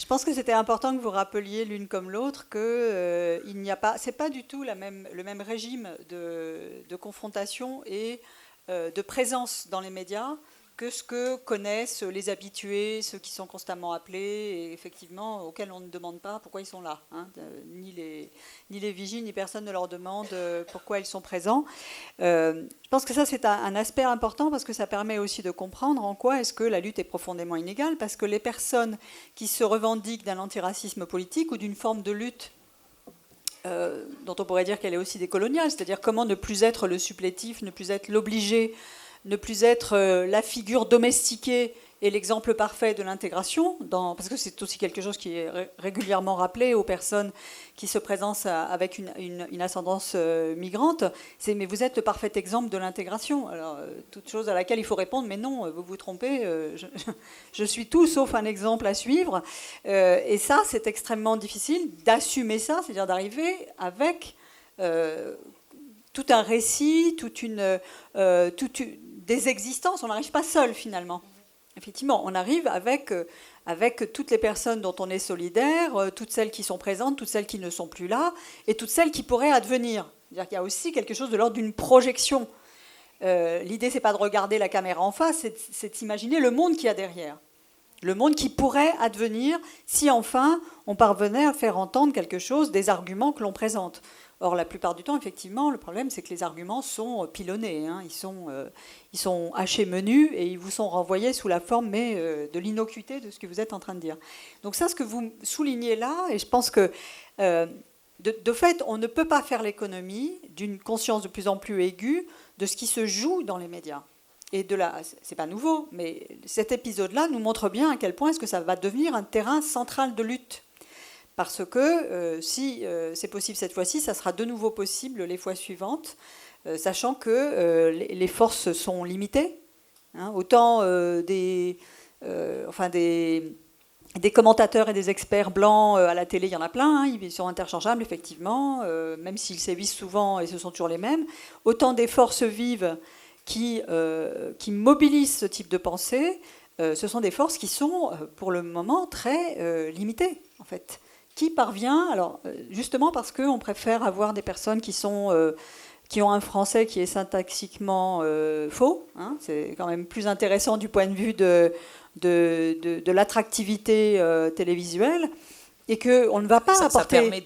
pense que c'était important que vous rappeliez l'une comme l'autre que il n'y a pas, c'est pas du tout le même régime de confrontation et de présence dans les médias que ce que connaissent les habitués, ceux qui sont constamment appelés, et effectivement auxquels on ne demande pas pourquoi ils sont là. Hein. Ni les vigiles, ni personne ne leur demande pourquoi ils sont présents. Je pense que ça, c'est un aspect important parce que ça permet aussi de comprendre en quoi est-ce que la lutte est profondément inégale, parce que les personnes qui se revendiquent d'un antiracisme politique ou d'une forme de lutte dont on pourrait dire qu'elle est aussi décoloniale, c'est-à-dire comment ne plus être le supplétif, ne plus être l'obligé, ne plus être la figure domestiquée et l'exemple parfait de l'intégration, parce que c'est aussi quelque chose qui est régulièrement rappelé aux personnes qui se présentent avec une ascendance migrante, c'est « mais vous êtes le parfait exemple de l'intégration ». Alors, toute chose à laquelle il faut répondre « mais non, vous vous trompez, je suis tout sauf un exemple à suivre ». Et ça, c'est extrêmement difficile d'assumer ça, c'est-à-dire d'arriver avec tout un récit, des existences. On n'arrive pas seul, finalement. Effectivement, on arrive avec toutes les personnes dont on est solidaire, toutes celles qui sont présentes, toutes celles qui ne sont plus là, et toutes celles qui pourraient advenir. C'est-à-dire qu'il y a aussi quelque chose de l'ordre d'une projection. L'idée, c'est pas de regarder la caméra en face, c'est d'imaginer le monde qu'il y a derrière. Le monde qui pourrait advenir si enfin on parvenait à faire entendre quelque chose des arguments que l'on présente. Or, la plupart du temps, effectivement, le problème, c'est que les arguments sont pilonnés. Hein. Ils sont hachés menus et ils vous sont renvoyés sous la forme de l'innocuité de ce que vous êtes en train de dire. Donc ça, ce que vous soulignez là, et je pense que, de fait, on ne peut pas faire l'économie d'une conscience de plus en plus aiguë de ce qui se joue dans les médias. Et c'est pas nouveau, mais cet épisode-là nous montre bien à quel point est-ce que ça va devenir un terrain central de lutte. Parce que si c'est possible cette fois-ci, ça sera de nouveau possible les fois suivantes, sachant que les forces sont limitées. Hein, autant des commentateurs et des experts blancs à la télé, il y en a plein, hein, ils sont interchangeables, effectivement, même s'ils sévissent souvent et ce sont toujours les mêmes. Autant des forces vives qui mobilisent ce type de pensée, ce sont des forces qui sont, pour le moment, très limitées, en fait. Qui parvient, alors justement parce qu'on préfère avoir des personnes qui ont un français qui est syntaxiquement faux, hein, c'est quand même plus intéressant du point de vue de l'attractivité télévisuelle, et qu'on ne va pas apporter... Ça permet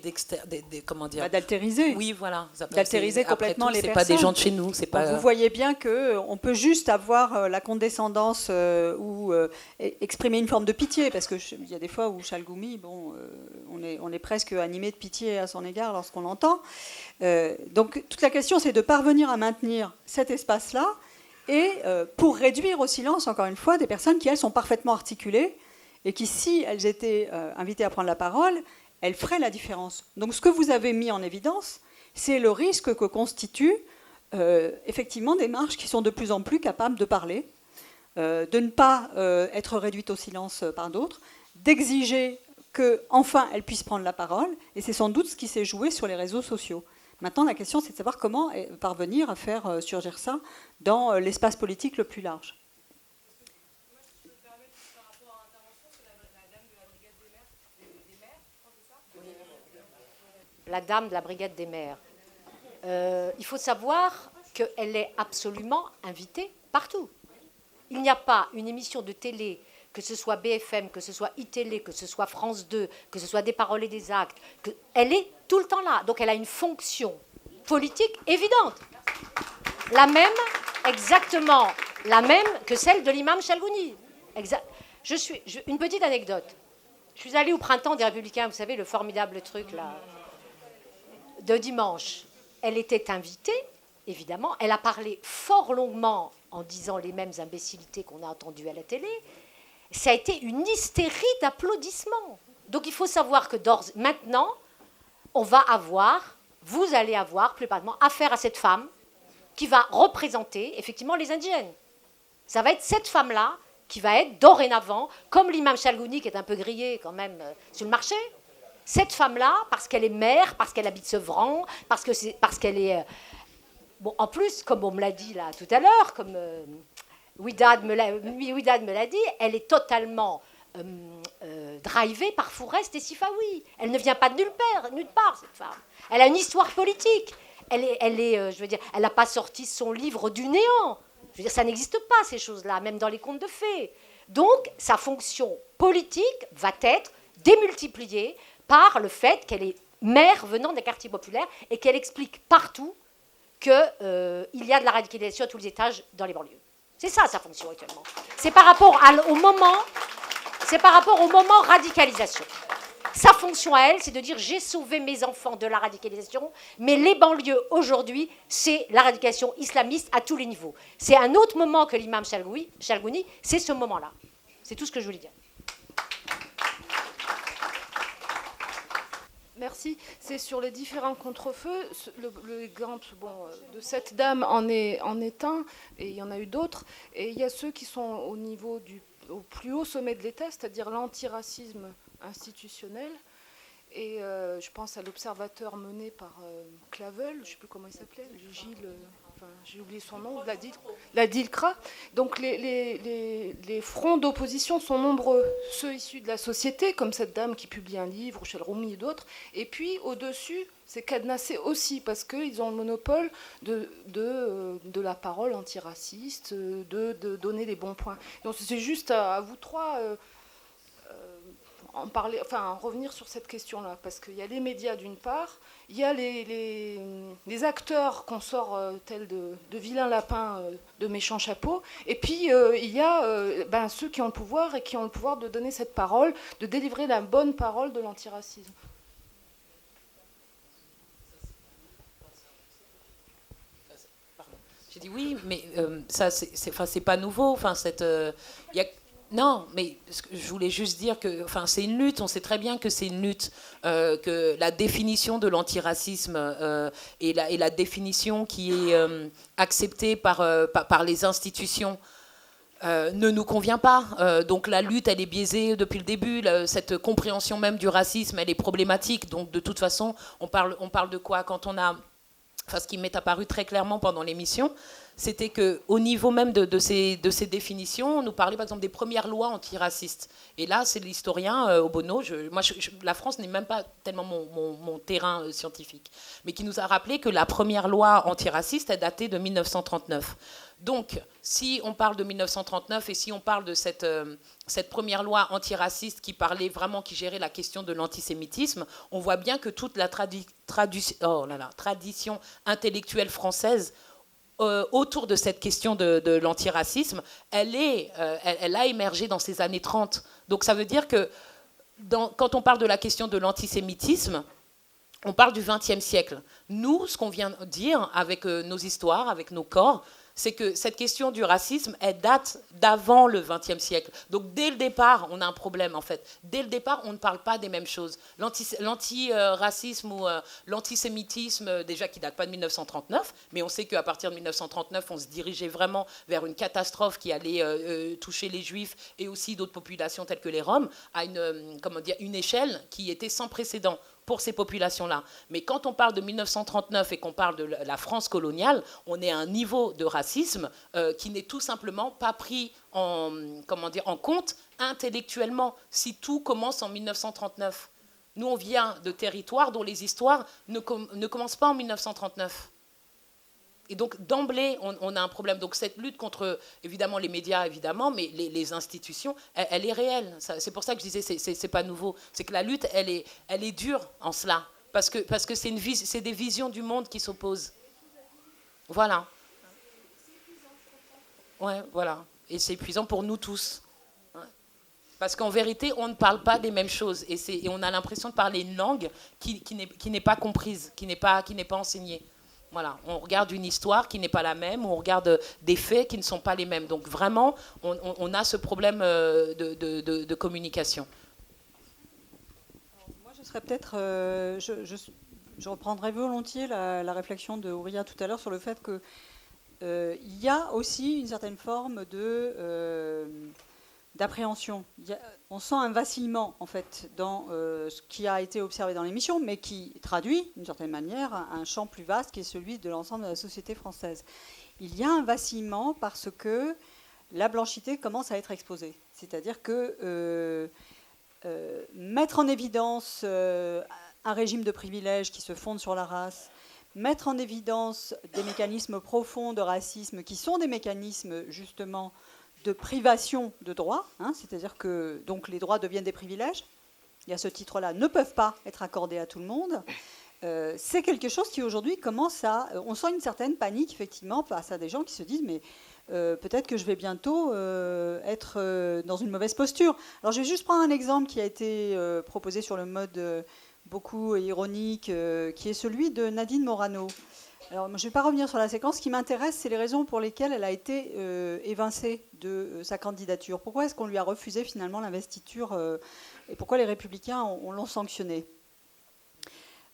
d'altériser. Oui, voilà. D'altériser complètement les personnes. C'est pas des gens de chez nous. Vous voyez bien qu'on peut juste avoir la condescendance ou exprimer une forme de pitié, parce qu'il y a des fois où Chalgoumi, on est presque animé de pitié à son égard lorsqu'on l'entend. Donc toute la question, c'est de parvenir à maintenir cet espace-là, et pour réduire au silence, encore une fois, des personnes qui, elles, sont parfaitement articulées, et qui, si elles étaient invitées à prendre la parole, elles feraient la différence. Donc ce que vous avez mis en évidence, c'est le risque que constituent effectivement des marches qui sont de plus en plus capables de parler, de ne pas être réduites au silence par d'autres, d'exiger qu'enfin elles puissent prendre la parole, et c'est sans doute ce qui s'est joué sur les réseaux sociaux. Maintenant, la question, c'est de savoir comment parvenir à faire surgir ça dans l'espace politique le plus large. La dame de la brigade des maires. Il faut savoir qu'elle est absolument invitée partout. Il n'y a pas une émission de télé, que ce soit BFM, que ce soit iTélé, que ce soit France 2, que ce soit Des Paroles et des Actes, elle est tout le temps là. Donc elle a une fonction politique évidente. Exactement la même que celle de l'imam Chalgouni. Une petite anecdote. Je suis allée au Printemps des Républicains, vous savez, le formidable truc là, de dimanche. Elle était invitée, évidemment. Elle a parlé fort longuement en disant les mêmes imbécilités qu'on a entendues à la télé. Ça a été une hystérie d'applaudissements. Donc il faut savoir que maintenant, vous allez avoir plus particulièrement affaire à cette femme qui va représenter effectivement les indigènes. Ça va être cette femme-là qui va être dorénavant, comme l'imam Chalgouni qui est un peu grillé quand même sur le marché. Cette femme-là, parce qu'elle est mère, parce qu'elle habite Sevran, parce qu'elle est... Bon, en plus, comme on me l'a dit là tout à l'heure, comme Ouidad me l'a dit, elle est totalement drivée par Fourest et Sifawi. Elle ne vient pas de nulle part, cette femme. Elle a une histoire politique. Elle n'a pas sorti son livre du néant. Je veux dire, ça n'existe pas, ces choses-là, même dans les contes de fées. Donc, sa fonction politique va être démultipliée par le fait qu'elle est maire venant des quartiers populaires et qu'elle explique partout qu'il y a de la radicalisation à tous les étages dans les banlieues. C'est ça, sa fonction actuellement. C'est par rapport au moment radicalisation. Sa fonction à elle, c'est de dire « j'ai sauvé mes enfants de la radicalisation », mais les banlieues, aujourd'hui, c'est la radicalisation islamiste à tous les niveaux. C'est un autre moment que l'imam Chalgouni, c'est ce moment-là. C'est tout ce que je voulais dire. Merci. C'est sur les différents contrefeux. L'exemple de cette dame en est un, et il y en a eu d'autres. Et il y a ceux qui sont au plus haut sommet de l'État, c'est-à-dire l'antiracisme institutionnel. Et je pense à l'observateur mené par Clavel, je ne sais plus comment il s'appelait, Gilles, j'ai oublié son nom, la DILCRA. Donc les fronts d'opposition sont nombreux, ceux issus de la société, comme cette dame qui publie un livre, ou Chelroumi et d'autres. Et puis au-dessus, c'est cadenassé aussi, parce qu'ils ont le monopole de la parole antiraciste, de donner les bons points. Donc c'est juste à vous trois... revenir sur cette question-là, parce qu'il y a les médias d'une part, il y a les acteurs qu'on sort tels de vilains lapins, de méchants chapeaux, et puis il y a ceux qui ont le pouvoir et qui ont le pouvoir de donner cette parole, de délivrer la bonne parole de l'antiracisme. J'ai dit oui, mais ça, c'est pas nouveau. Non, mais je voulais juste dire que, c'est une lutte. On sait très bien que c'est une lutte, que la définition de l'antiracisme et la définition qui est acceptée par les institutions ne nous convient pas. Donc la lutte, elle est biaisée depuis le début. Cette compréhension même du racisme, elle est problématique. Donc de toute façon, on parle de quoi quand on a... ce qui m'est apparu très clairement pendant l'émission, c'était qu'au niveau même de ces définitions, on nous parlait par exemple des premières lois antiracistes. Et là, c'est l'historien Obono, la France n'est même pas tellement mon terrain scientifique, mais qui nous a rappelé que la première loi antiraciste est datée de 1939. Donc, si on parle de 1939 et si on parle de cette première loi antiraciste qui gérait la question de l'antisémitisme, on voit bien que toute la tradition intellectuelle française autour de cette question de l'antiracisme, elle a émergé dans ces années 30. Donc ça veut dire que quand on parle de la question de l'antisémitisme, on parle du XXe siècle. Nous, ce qu'on vient de dire avec nos histoires, avec nos corps, c'est que cette question du racisme, elle date d'avant le XXe siècle. Donc dès le départ, on a un problème en fait. Dès le départ, on ne parle pas des mêmes choses. L'antiracisme ou l'antisémitisme, déjà qui ne date pas de 1939, mais on sait qu'à partir de 1939, on se dirigeait vraiment vers une catastrophe qui allait toucher les Juifs et aussi d'autres populations telles que les Roms, à une échelle qui était sans précédent pour ces populations-là. Mais quand on parle de 1939 et qu'on parle de la France coloniale, on est à un niveau de racisme qui n'est tout simplement pas pris en compte intellectuellement, si tout commence en 1939. Nous, on vient de territoires dont les histoires ne commencent pas en 1939. Et donc, d'emblée, on a un problème. Donc, cette lutte contre, évidemment, les médias, évidemment, mais les institutions, elle est réelle. C'est pour ça que je disais, c'est pas nouveau. C'est que la lutte, elle est dure en cela. Parce que c'est des visions du monde qui s'opposent. Voilà. Ouais, voilà. Et c'est épuisant pour nous tous. Parce qu'en vérité, on ne parle pas des mêmes choses. Et on a l'impression de parler une langue qui n'est pas comprise, qui n'est pas enseignée. Voilà, on regarde une histoire qui n'est pas la même, on regarde des faits qui ne sont pas les mêmes. Donc vraiment, on a ce problème de communication. Alors, moi, je serais peut-être... je reprendrai volontiers la réflexion de Ouria tout à l'heure sur le fait qu'il y a aussi une certaine forme d'appréhension. On sent un vacillement, en fait, dans ce qui a été observé dans l'émission, mais qui traduit, d'une certaine manière, un champ plus vaste qui est celui de l'ensemble de la société française. Il y a un vacillement parce que la blanchité commence à être exposée. C'est-à-dire que mettre en évidence un régime de privilèges qui se fonde sur la race, mettre en évidence des mécanismes profonds de racisme qui sont des mécanismes justement de privation de droits, hein, c'est-à-dire que donc, les droits deviennent des privilèges, et à ce titre-là ne peuvent pas être accordés à tout le monde. C'est quelque chose qui aujourd'hui commence à... On sent une certaine panique effectivement face à des gens qui se disent mais peut-être que je vais bientôt être dans une mauvaise posture. Alors je vais juste prendre un exemple qui a été proposé sur le mode beaucoup ironique, qui est celui de Nadine Morano. Alors, je ne vais pas revenir sur la séquence. Ce qui m'intéresse, c'est les raisons pour lesquelles elle a été évincée de sa candidature. Pourquoi est-ce qu'on lui a refusé finalement l'investiture et pourquoi les Républicains l'ont sanctionnée?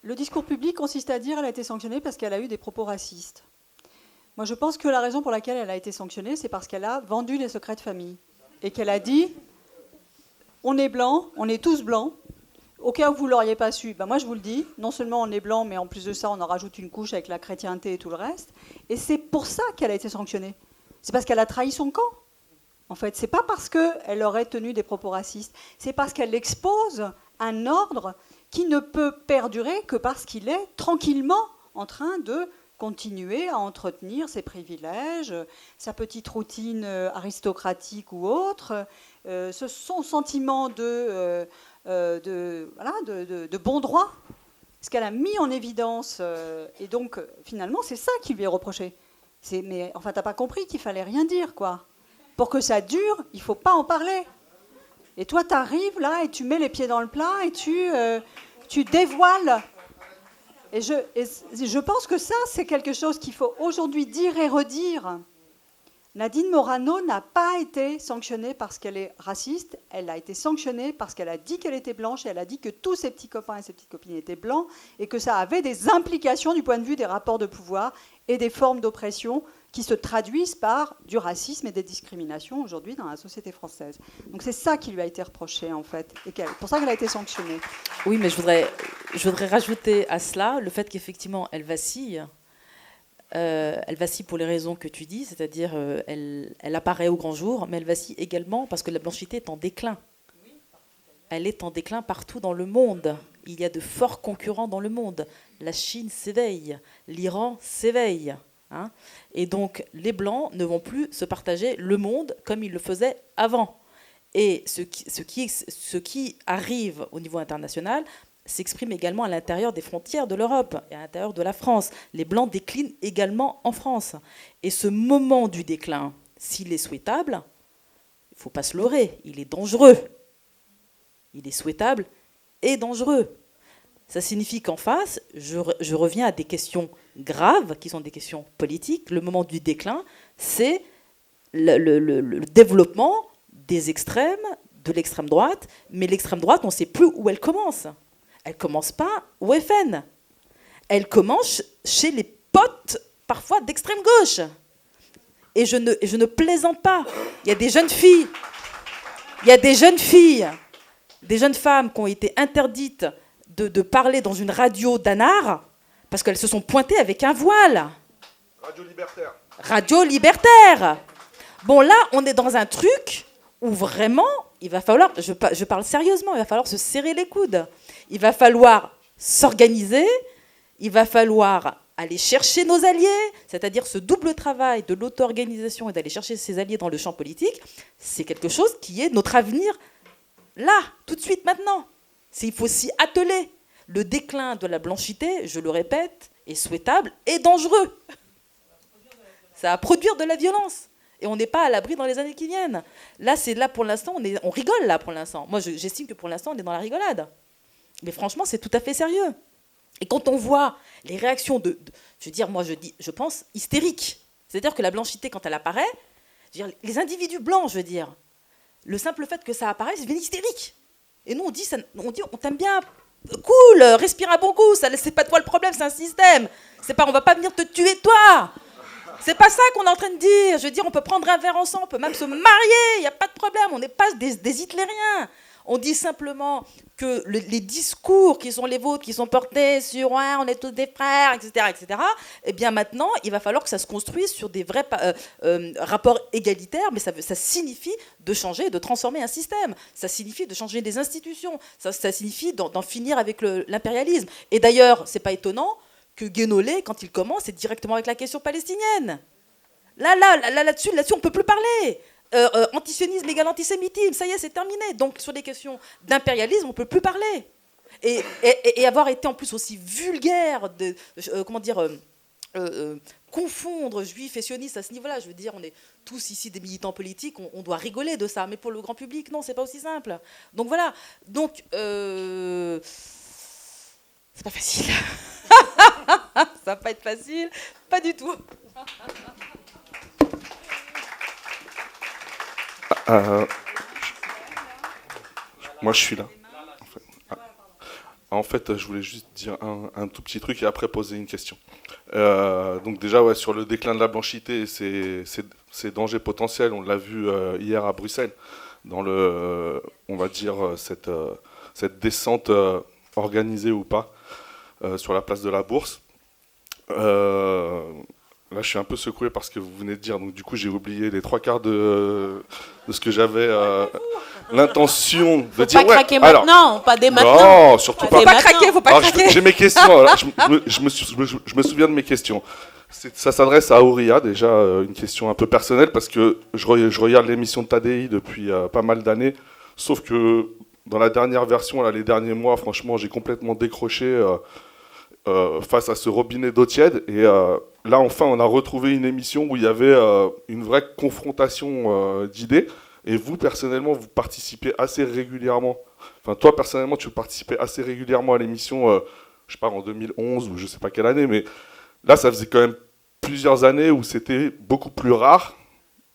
Le discours public consiste à dire qu'elle a été sanctionnée parce qu'elle a eu des propos racistes. Moi, je pense que la raison pour laquelle elle a été sanctionnée, c'est parce qu'elle a vendu les secrets de famille et qu'elle a dit « on est blancs, on est tous blancs ». Au cas où vous ne l'auriez pas su, ben moi je vous le dis, non seulement on est blanc, mais en plus de ça, on en rajoute une couche avec la chrétienté et tout le reste. Et c'est pour ça qu'elle a été sanctionnée. C'est parce qu'elle a trahi son camp. En fait, c'est pas parce qu'elle aurait tenu des propos racistes, c'est parce qu'elle expose un ordre qui ne peut perdurer que parce qu'il est tranquillement en train de continuer à entretenir ses privilèges, sa petite routine aristocratique ou autre, son sentiment de bon droit, ce qu'elle a mis en évidence. Et donc, finalement, c'est ça qui lui est reproché. Mais enfin, t'as pas compris qu'il fallait rien dire, quoi. Pour que ça dure, il faut pas en parler. Et toi, tu arrives là et tu mets les pieds dans le plat et tu dévoiles. Et je pense que ça, c'est quelque chose qu'il faut aujourd'hui dire et redire. Nadine Morano n'a pas été sanctionnée parce qu'elle est raciste, elle a été sanctionnée parce qu'elle a dit qu'elle était blanche et elle a dit que tous ses petits copains et ses petites copines étaient blancs et que ça avait des implications du point de vue des rapports de pouvoir et des formes d'oppression qui se traduisent par du racisme et des discriminations aujourd'hui dans la société française. Donc c'est ça qui lui a été reproché en fait, et c'est pour ça qu'elle a été sanctionnée. Oui, mais je voudrais rajouter à cela le fait qu'effectivement elle vacille. Elle vacille pour les raisons que tu dis, c'est-à-dire elle apparaît au grand jour, mais elle vacille également parce que la blanchité est en déclin. Elle est en déclin partout dans le monde. Il y a de forts concurrents dans le monde. La Chine s'éveille, l'Iran s'éveille. Hein, et donc les Blancs ne vont plus se partager le monde comme ils le faisaient avant. Et ce qui arrive au niveau international s'exprime également à l'intérieur des frontières de l'Europe et à l'intérieur de la France. Les Blancs déclinent également en France. Et ce moment du déclin, s'il est souhaitable, il ne faut pas se leurrer, il est dangereux. Il est souhaitable et dangereux. Ça signifie qu'en face, je reviens à des questions graves, qui sont des questions politiques. Le moment du déclin, c'est le développement des extrêmes, de l'extrême droite. Mais l'extrême droite, on ne sait plus où elle commence. Elle ne commence pas au FN. Elle commence chez les potes, parfois d'extrême gauche. Et je ne plaisante pas. Il y a des jeunes filles, des jeunes femmes qui ont été interdites de parler dans une radio d'Anard parce qu'elles se sont pointées avec un voile. Radio libertaire. Bon, là, on est dans un truc où vraiment, il va falloir, je parle sérieusement, il va falloir se serrer les coudes. Il va falloir s'organiser, il va falloir aller chercher nos alliés, c'est-à-dire ce double travail de l'auto-organisation et d'aller chercher ses alliés dans le champ politique, c'est quelque chose qui est notre avenir là, tout de suite, maintenant. Il faut s'y atteler. Le déclin de la blanchité, je le répète, est souhaitable et dangereux. Ça va produire de la violence. Et on n'est pas à l'abri dans les années qui viennent. Là, pour l'instant, on rigole là pour l'instant. Moi, j'estime que pour l'instant, on est dans la rigolade. Mais franchement, c'est tout à fait sérieux. Et quand on voit les réactions je pense, hystériques. C'est-à-dire que la blanchité, quand elle apparaît, les individus blancs, le simple fait que ça apparaisse, c'est hystérique. Et nous, on dit on t'aime bien, cool, respire un bon coup, c'est pas toi le problème, c'est un système. On va pas venir te tuer, toi. C'est pas ça qu'on est en train de dire. On peut prendre un verre ensemble, on peut même se marier, il n'y a pas de problème, on n'est pas des hitlériens. On dit simplement que les discours qui sont les vôtres, qui sont portés sur ouais, on est tous des frères, etc., eh bien maintenant, il va falloir que ça se construise sur des vrais rapports égalitaires, mais ça signifie de changer, de transformer un système. Ça signifie de changer des institutions. Ça signifie d'en finir avec l'impérialisme. Et d'ailleurs, c'est pas étonnant que Guénolé, quand il commence, c'est directement avec la question palestinienne. Là-dessus, on peut plus parler. Antisionisme égale antisémitisme, ça y est, c'est terminé. Donc sur les questions d'impérialisme, on peut plus parler. Et avoir été en plus aussi vulgaire, confondre juifs et sionistes à ce niveau-là, je veux dire, on est tous ici des militants politiques, on doit rigoler de ça, mais pour le grand public, non, c'est pas aussi simple. Donc voilà, donc c'est pas facile. Ça va pas être facile, pas du tout. Moi, je suis là. En fait, je voulais juste dire un tout petit truc et après poser une question. Donc déjà, ouais, sur le déclin de la blanchité, ces dangers potentiels, on l'a vu hier à Bruxelles, dans on va dire, cette descente organisée ou pas sur la place de la Bourse. Là, je suis un peu secoué par ce que vous venez de dire. Donc, du coup, j'ai oublié les 3/4 de ce que j'avais l'intention de dire. Faut pas craquer maintenant, pas dès maintenant. Non, surtout pas. Faut pas craquer, faut pas craquer. J'ai mes questions. Alors, je me souviens de mes questions. Ça s'adresse à Auria, déjà, une question un peu personnelle, parce que je regarde l'émission de Tadei depuis pas mal d'années. Sauf que dans la dernière version, là, les derniers mois, franchement, j'ai complètement décroché face à ce robinet d'eau tiède. Et là, enfin, on a retrouvé une émission où il y avait une vraie confrontation d'idées. Et vous, personnellement, vous participez assez régulièrement. Enfin, toi, personnellement, tu participais assez régulièrement à l'émission, je sais pas, en 2011 ou je sais pas quelle année. Mais là, ça faisait quand même plusieurs années où c'était beaucoup plus rare.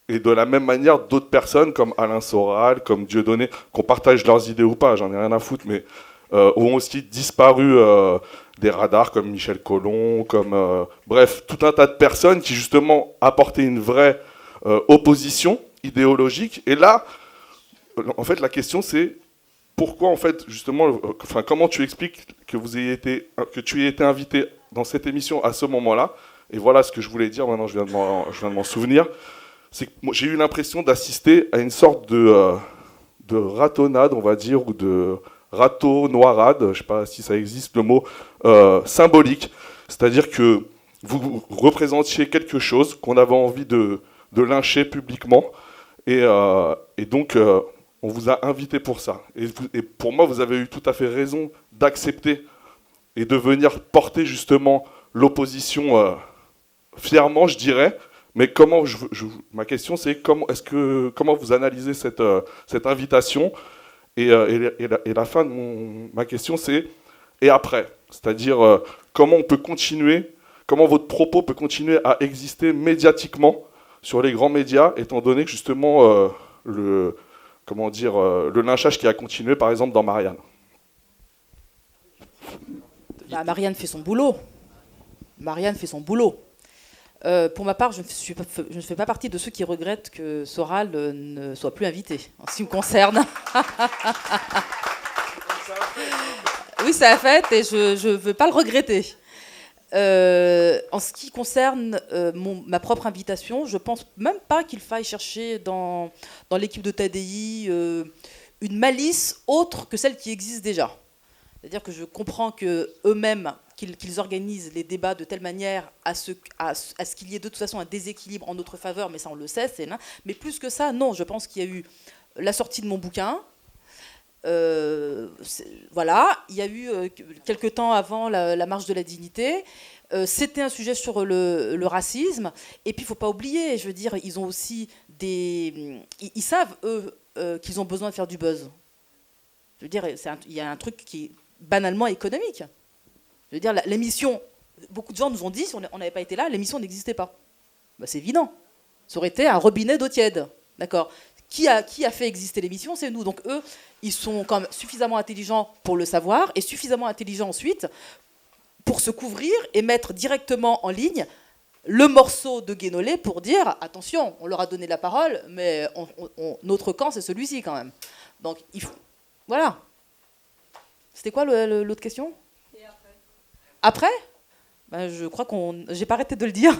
Et de la même manière, d'autres personnes, comme Alain Soral, comme Dieudonné, qu'on partage leurs idées ou pas, j'en ai rien à foutre, mais ont aussi disparu des radars comme Michel Collomb, comme bref, tout un tas de personnes qui justement apportaient une vraie opposition idéologique. Et là, en fait, la question c'est pourquoi, en fait, justement, comment tu expliques que tu aies été invité dans cette émission à ce moment-là. Et voilà ce que je voulais dire. Maintenant, je viens de m'en souvenir. C'est que j'ai eu l'impression d'assister à une sorte de ratonnade, on va dire, ou de râteau-noirade, je ne sais pas si ça existe le mot, symbolique. C'est-à-dire que vous représentiez quelque chose qu'on avait envie de lyncher publiquement. Et donc, on vous a invité pour ça. Et pour moi, vous avez eu tout à fait raison d'accepter et de venir porter justement l'opposition fièrement, je dirais. Mais comment ma question, c'est comment vous analysez cette invitation et la fin de ma question, c'est et après, c'est-à-dire comment on peut continuer, comment votre propos peut continuer à exister médiatiquement sur les grands médias, étant donné que justement le lynchage qui a continué, par exemple, dans Marianne. Bah, Marianne fait son boulot. Pour ma part, je ne fais pas partie de ceux qui regrettent que Soral ne soit plus invité, en ce qui me concerne. Oui, c'est la fête et je ne veux pas le regretter. En ce qui concerne ma propre invitation, je ne pense même pas qu'il faille chercher dans l'équipe de Tadei une malice autre que celle qui existe déjà. C'est-à-dire que je comprends qu'eux-mêmes, qu'ils organisent les débats de telle manière à ce qu'il y ait de toute façon un déséquilibre en notre faveur, mais ça on le sait, c'est là. Mais plus que ça, non, je pense qu'il y a eu la sortie de mon bouquin. Voilà, il y a eu quelque temps avant la marche de la dignité. C'était un sujet sur le racisme. Et puis il ne faut pas oublier, je veux dire, ils ont aussi ils savent, eux, qu'ils ont besoin de faire du buzz. Je veux dire, il y a un truc qui est banalement économique. Je veux dire, l'émission, beaucoup de gens nous ont dit, si on n'avait pas été là, l'émission n'existait pas. Ben, c'est évident. Ça aurait été un robinet d'eau tiède. D'accord ? Qui a fait exister l'émission ? C'est nous. Donc eux, ils sont quand même suffisamment intelligents pour le savoir et suffisamment intelligents ensuite pour se couvrir et mettre directement en ligne le morceau de Guénolé pour dire, attention, on leur a donné la parole, mais notre camp, c'est celui-ci quand même. Donc Voilà. C'était quoi l'autre question? Et après? Ben, je crois qu'on... J'ai pas arrêté de le dire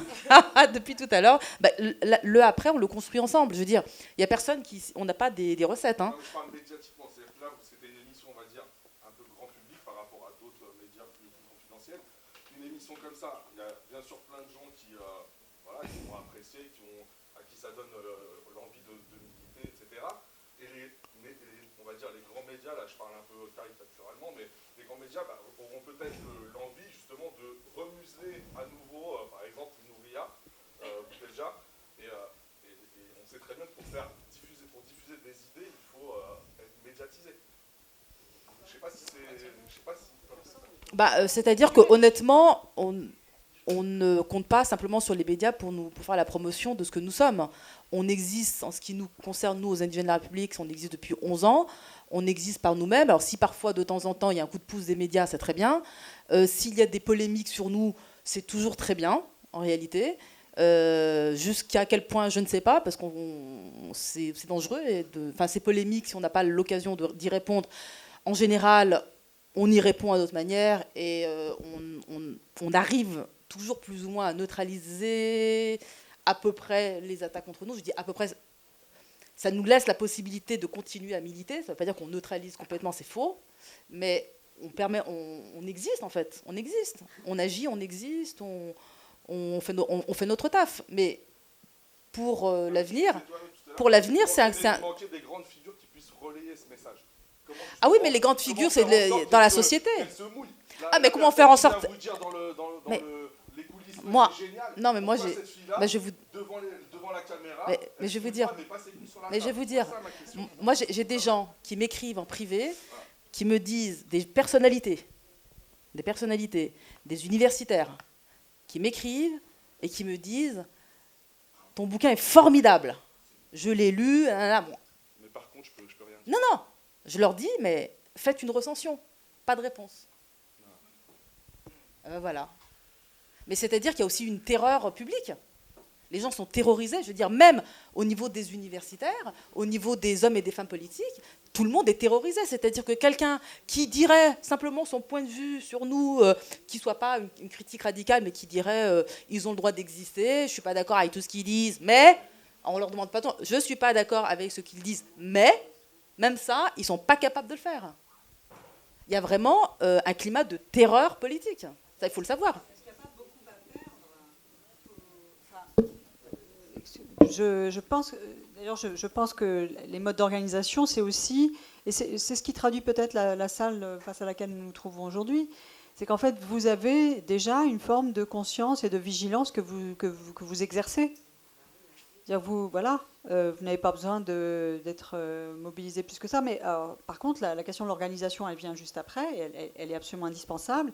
depuis tout à l'heure. Ben, le après, on le construit ensemble. Je veux dire, il n'y a personne qui... On n'a pas des recettes. Hein. Je parle médiatiquement. C'est-à-dire que là, c'était une émission, on va dire, un peu grand public par rapport à d'autres médias plus confidentiels. Une émission comme ça, il y a bien sûr plein de gens qui, voilà, qui vont apprécier, à qui ça donne l'envie de militer, etc. Et on va dire les grands médias, là je parle un peu caricaturalement, mais les grands médias auront peut-être l'envie justement de remuseler à nouveau, par exemple, Nouria, déjà, et on sait très bien que pour diffuser des idées, il faut être médiatisé. Je sais pas si c'est... C'est-à-dire que honnêtement, on ne compte pas simplement sur les médias pour faire la promotion de ce que nous sommes. On existe, en ce qui nous concerne, nous, aux Indigènes de la République, on existe depuis 11 ans. On existe par nous-mêmes. Alors si parfois, de temps en temps, il y a un coup de pouce des médias, c'est très bien. S'il y a des polémiques sur nous, c'est toujours très bien, en réalité. Jusqu'à quel point, je ne sais pas, parce que c'est dangereux. Ces polémiques, si on n'a pas l'occasion d'y répondre, en général, on y répond à d'autres manières et on arrive toujours plus ou moins à neutraliser à peu près les attaques contre nous. Je dis à peu près, ça nous laisse la possibilité de continuer à militer. Ça ne veut pas dire qu'on neutralise complètement, c'est faux, mais on existe en fait. On existe, on agit, on existe, on fait notre taf. Mais pour l'avenir, c'est un... Il manquait des grandes figures qui puissent relayer ce message. Ah oui, mais les grandes figures, c'est dans la société. Mais comment faire en sorte... Moi, non, mais moi, je vous... Devant la caméra, mais je vais vous dire, moi, j'ai des gens qui m'écrivent en privé, qui me disent, des personnalités, des universitaires, qui m'écrivent et qui me disent, ton bouquin est formidable, je l'ai lu, bon. Mais par contre, je peux rien dire. Non, je leur dis, mais faites une recension, pas de réponse. Voilà. Mais c'est-à-dire qu'il y a aussi une terreur publique. Les gens sont terrorisés, je veux dire, même au niveau des universitaires, au niveau des hommes et des femmes politiques, tout le monde est terrorisé. C'est-à-dire que quelqu'un qui dirait simplement son point de vue sur nous, qui ne soit pas une critique radicale, mais qui dirait ils ont le droit d'exister, je ne suis pas d'accord avec tout ce qu'ils disent, mais on ne leur demande pas tant, je ne suis pas d'accord avec ce qu'ils disent, mais même ça, ils ne sont pas capables de le faire. Il y a vraiment un climat de terreur politique. Ça, il faut le savoir. Je pense que les modes d'organisation, c'est aussi, et c'est ce qui traduit peut-être la salle face à laquelle nous nous trouvons aujourd'hui, c'est qu'en fait, vous avez déjà une forme de conscience et de vigilance que vous exercez. Vous n'avez pas besoin d'être mobilisé plus que ça. Mais par contre, la question de l'organisation, elle vient juste après, et elle est absolument indispensable.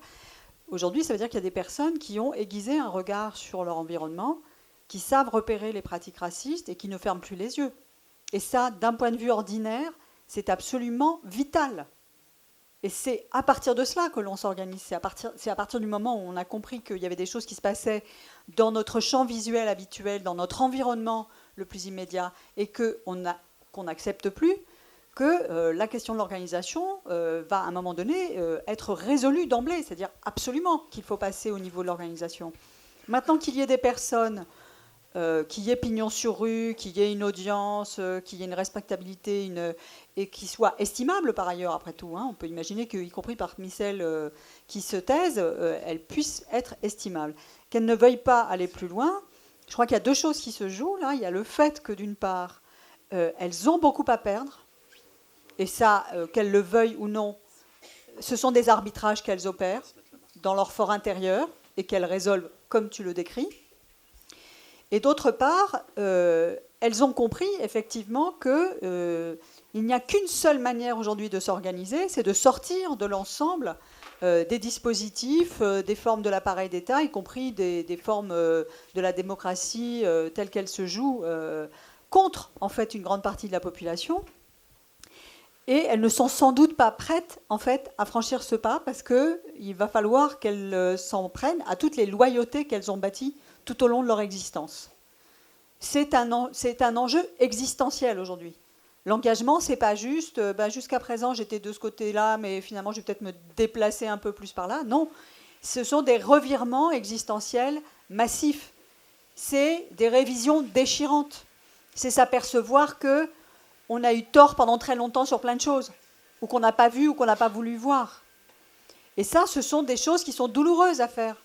Aujourd'hui, ça veut dire qu'il y a des personnes qui ont aiguisé un regard sur leur environnement, qui savent repérer les pratiques racistes et qui ne ferment plus les yeux. Et ça, d'un point de vue ordinaire, c'est absolument vital. Et c'est à partir de cela que l'on s'organise. C'est à partir du moment où on a compris qu'il y avait des choses qui se passaient dans notre champ visuel habituel, dans notre environnement le plus immédiat, et qu'on n'accepte plus, que la question de l'organisation va à un moment donné être résolue d'emblée. C'est-à-dire absolument qu'il faut passer au niveau de l'organisation. Maintenant qu'il y ait des personnes... qu'il y ait pignon sur rue, qu'il y ait une audience, qu'il y ait une respectabilité, et qui soit estimable par ailleurs, après tout. On peut imaginer qu'y compris parmi celles qui se taisent, elles puissent être estimables. Qu'elles ne veuillent pas aller plus loin, je crois qu'il y a deux choses qui se jouent là. Il y a le fait que d'une part, elles ont beaucoup à perdre, et ça, qu'elles le veuillent ou non, ce sont des arbitrages qu'elles opèrent dans leur fort intérieur, et qu'elles résolvent comme tu le décris. Et d'autre part, elles ont compris effectivement qu'il n'y a qu'une seule manière aujourd'hui de s'organiser, c'est de sortir de l'ensemble des dispositifs, des formes de l'appareil d'État, y compris des formes de la démocratie telle qu'elle se joue contre en fait une grande partie de la population. Et elles ne sont sans doute pas prêtes en fait à franchir ce pas parce qu'il va falloir qu'elles s'en prennent à toutes les loyautés qu'elles ont bâties tout au long de leur existence. C'est un enjeu existentiel aujourd'hui. L'engagement, c'est pas juste, jusqu'à présent j'étais de ce côté-là, mais finalement je vais peut-être me déplacer un peu plus par là. Non, ce sont des revirements existentiels massifs. C'est des révisions déchirantes. C'est s'apercevoir que on a eu tort pendant très longtemps sur plein de choses, ou qu'on n'a pas vu, ou qu'on n'a pas voulu voir. Et ça, ce sont des choses qui sont douloureuses à faire.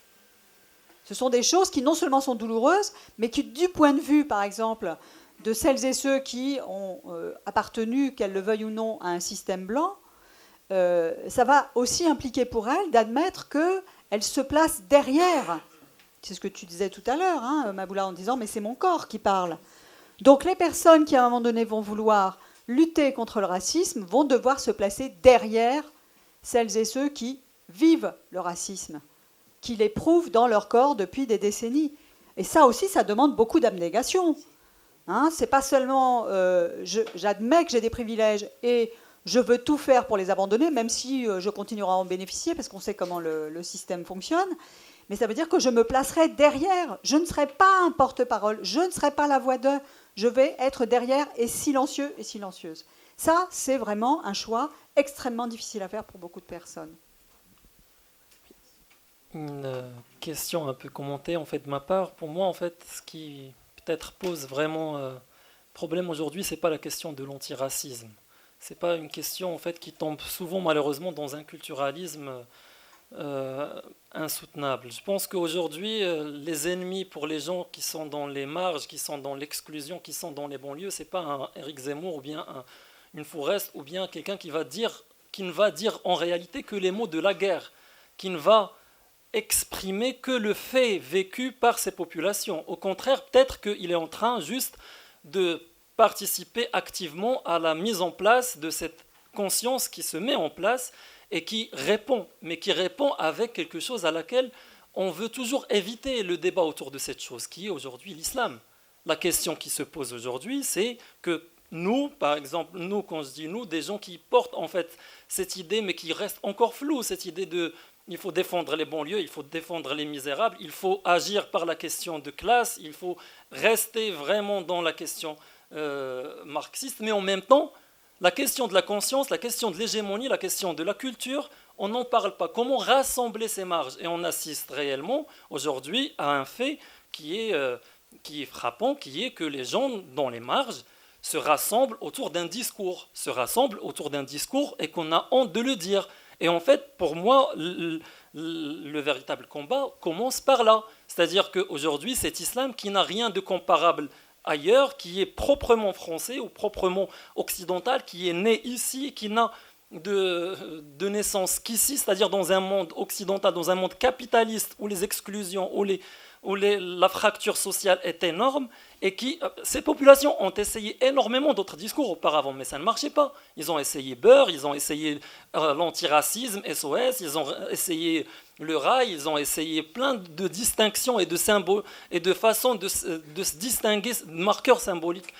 Ce sont des choses qui non seulement sont douloureuses, mais qui, du point de vue, par exemple, de celles et ceux qui ont appartenu, qu'elles le veuillent ou non, à un système blanc, ça va aussi impliquer pour elles d'admettre qu'elles se placent derrière. C'est ce que tu disais tout à l'heure, hein, Maboula, en disant « mais c'est mon corps qui parle ». Donc les personnes qui, à un moment donné, vont vouloir lutter contre le racisme vont devoir se placer derrière celles et ceux qui vivent le racisme, qui l'éprouvent dans leur corps depuis des décennies. Et ça aussi, ça demande beaucoup d'abnégation. Hein, c'est pas seulement j'admets que j'ai des privilèges et je veux tout faire pour les abandonner, même si je continuerai à en bénéficier parce qu'on sait comment le système fonctionne. Mais ça veut dire que je me placerai derrière. Je ne serai pas un porte-parole, je ne serai pas la voix d'eux. Je vais être derrière et silencieux et silencieuse. Ça, c'est vraiment un choix extrêmement difficile à faire pour beaucoup de personnes. Une question un peu commentée en fait de ma part. Pour moi, en fait, ce qui peut-être pose vraiment problème aujourd'hui, c'est pas la question de l'antiracisme. C'est pas une question en fait qui tombe souvent malheureusement dans un culturalisme insoutenable. Je pense qu'aujourd'hui, les ennemis pour les gens qui sont dans les marges, qui sont dans l'exclusion, qui sont dans les banlieues, c'est pas un Éric Zemmour ou bien une Fourest ou bien quelqu'un qui ne va dire en réalité que les mots de la guerre, qui ne va exprimer que le fait vécu par ces populations. Au contraire, peut-être qu'il est en train juste de participer activement à la mise en place de cette conscience qui se met en place et qui répond, mais qui répond avec quelque chose à laquelle on veut toujours éviter le débat autour de cette chose, qui est aujourd'hui l'islam. La question qui se pose aujourd'hui, c'est que nous, par exemple, nous, quand je dis nous, des gens qui portent en fait cette idée, mais qui reste encore floue, cette idée de il faut défendre les banlieues, il faut défendre les misérables, il faut agir par la question de classe, il faut rester vraiment dans la question marxiste, mais en même temps, la question de la conscience, la question de l'hégémonie, la question de la culture, on n'en parle pas. Comment rassembler ces marges? Et on assiste réellement aujourd'hui à un fait qui est frappant, qui est que les gens dans les marges se rassemblent autour d'un discours, et qu'on a honte de le dire. Et en fait, pour moi, le véritable combat commence par là. C'est-à-dire qu'aujourd'hui, cet islam qui n'a rien de comparable ailleurs, qui est proprement français ou proprement occidental, qui est né ici, qui n'a de naissance qu'ici, c'est-à-dire dans un monde occidental, dans un monde capitaliste où les exclusions, où la fracture sociale est énorme, et ces populations ont essayé énormément d'autres discours auparavant, mais ça ne marchait pas. Ils ont essayé Beurre, ils ont essayé l'antiracisme, SOS, ils ont essayé le rail, ils ont essayé plein de distinctions et de symboles et de façons de se distinguer, de marqueurs symboliques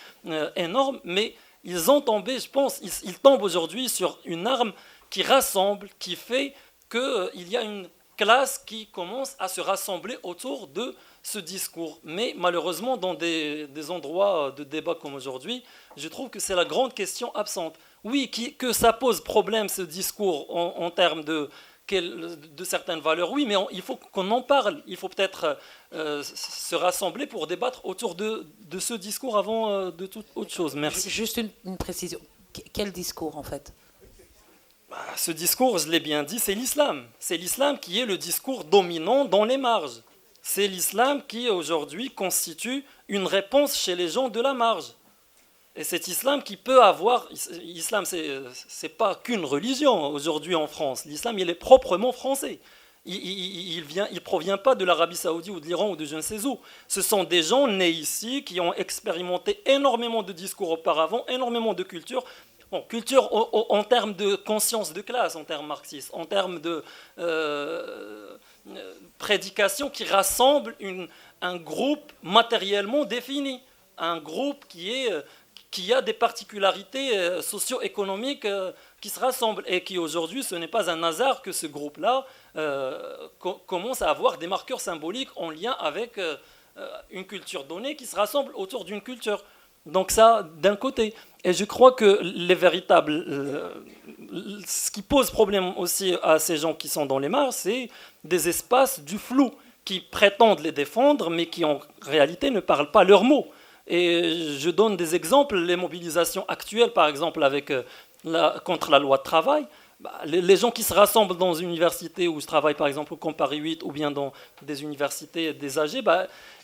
énormes, mais ils ont tombé, je pense, ils tombent aujourd'hui sur une arme qui rassemble, qui fait qu'il y a une classe qui commence à se rassembler autour de ce discours. Mais malheureusement, dans des endroits de débat comme aujourd'hui, je trouve que c'est la grande question absente. Oui, que ça pose problème, ce discours, en termes de certaines valeurs, oui, mais il faut qu'on en parle. Il faut peut-être se rassembler pour débattre autour de ce discours avant de toute autre chose. Merci. Juste une précision. Quel discours, en fait? Ce discours, je l'ai bien dit, c'est l'islam. C'est l'islam qui est le discours dominant dans les marges. C'est l'islam qui, aujourd'hui, constitue une réponse chez les gens de la marge. Et cet islam qui peut avoir... L'islam, c'est pas qu'une religion aujourd'hui en France. L'islam, il est proprement français. Il provient pas de l'Arabie Saoudite ou de l'Iran ou de je ne sais où. Ce sont des gens nés ici qui ont expérimenté énormément de discours auparavant, énormément de culture. Bon, culture en termes de conscience de classe, en termes marxistes, en termes de prédication qui rassemble un groupe matériellement défini, un groupe qui a des particularités socio-économiques qui se rassemblent et qui aujourd'hui, ce n'est pas un hasard que ce groupe-là commence à avoir des marqueurs symboliques en lien avec une culture donnée qui se rassemble autour d'une culture. Donc ça, d'un côté. Et je crois que les véritables... ce qui pose problème aussi à ces gens qui sont dans les marges, c'est des espaces du flou qui prétendent les défendre, mais qui en réalité ne parlent pas leurs mots. Et je donne des exemples, les mobilisations actuelles, par exemple, contre la loi de travail. Les gens qui se rassemblent dans une université où je travaille, par exemple, au Camp Paris 8, ou bien dans des universités des âgés,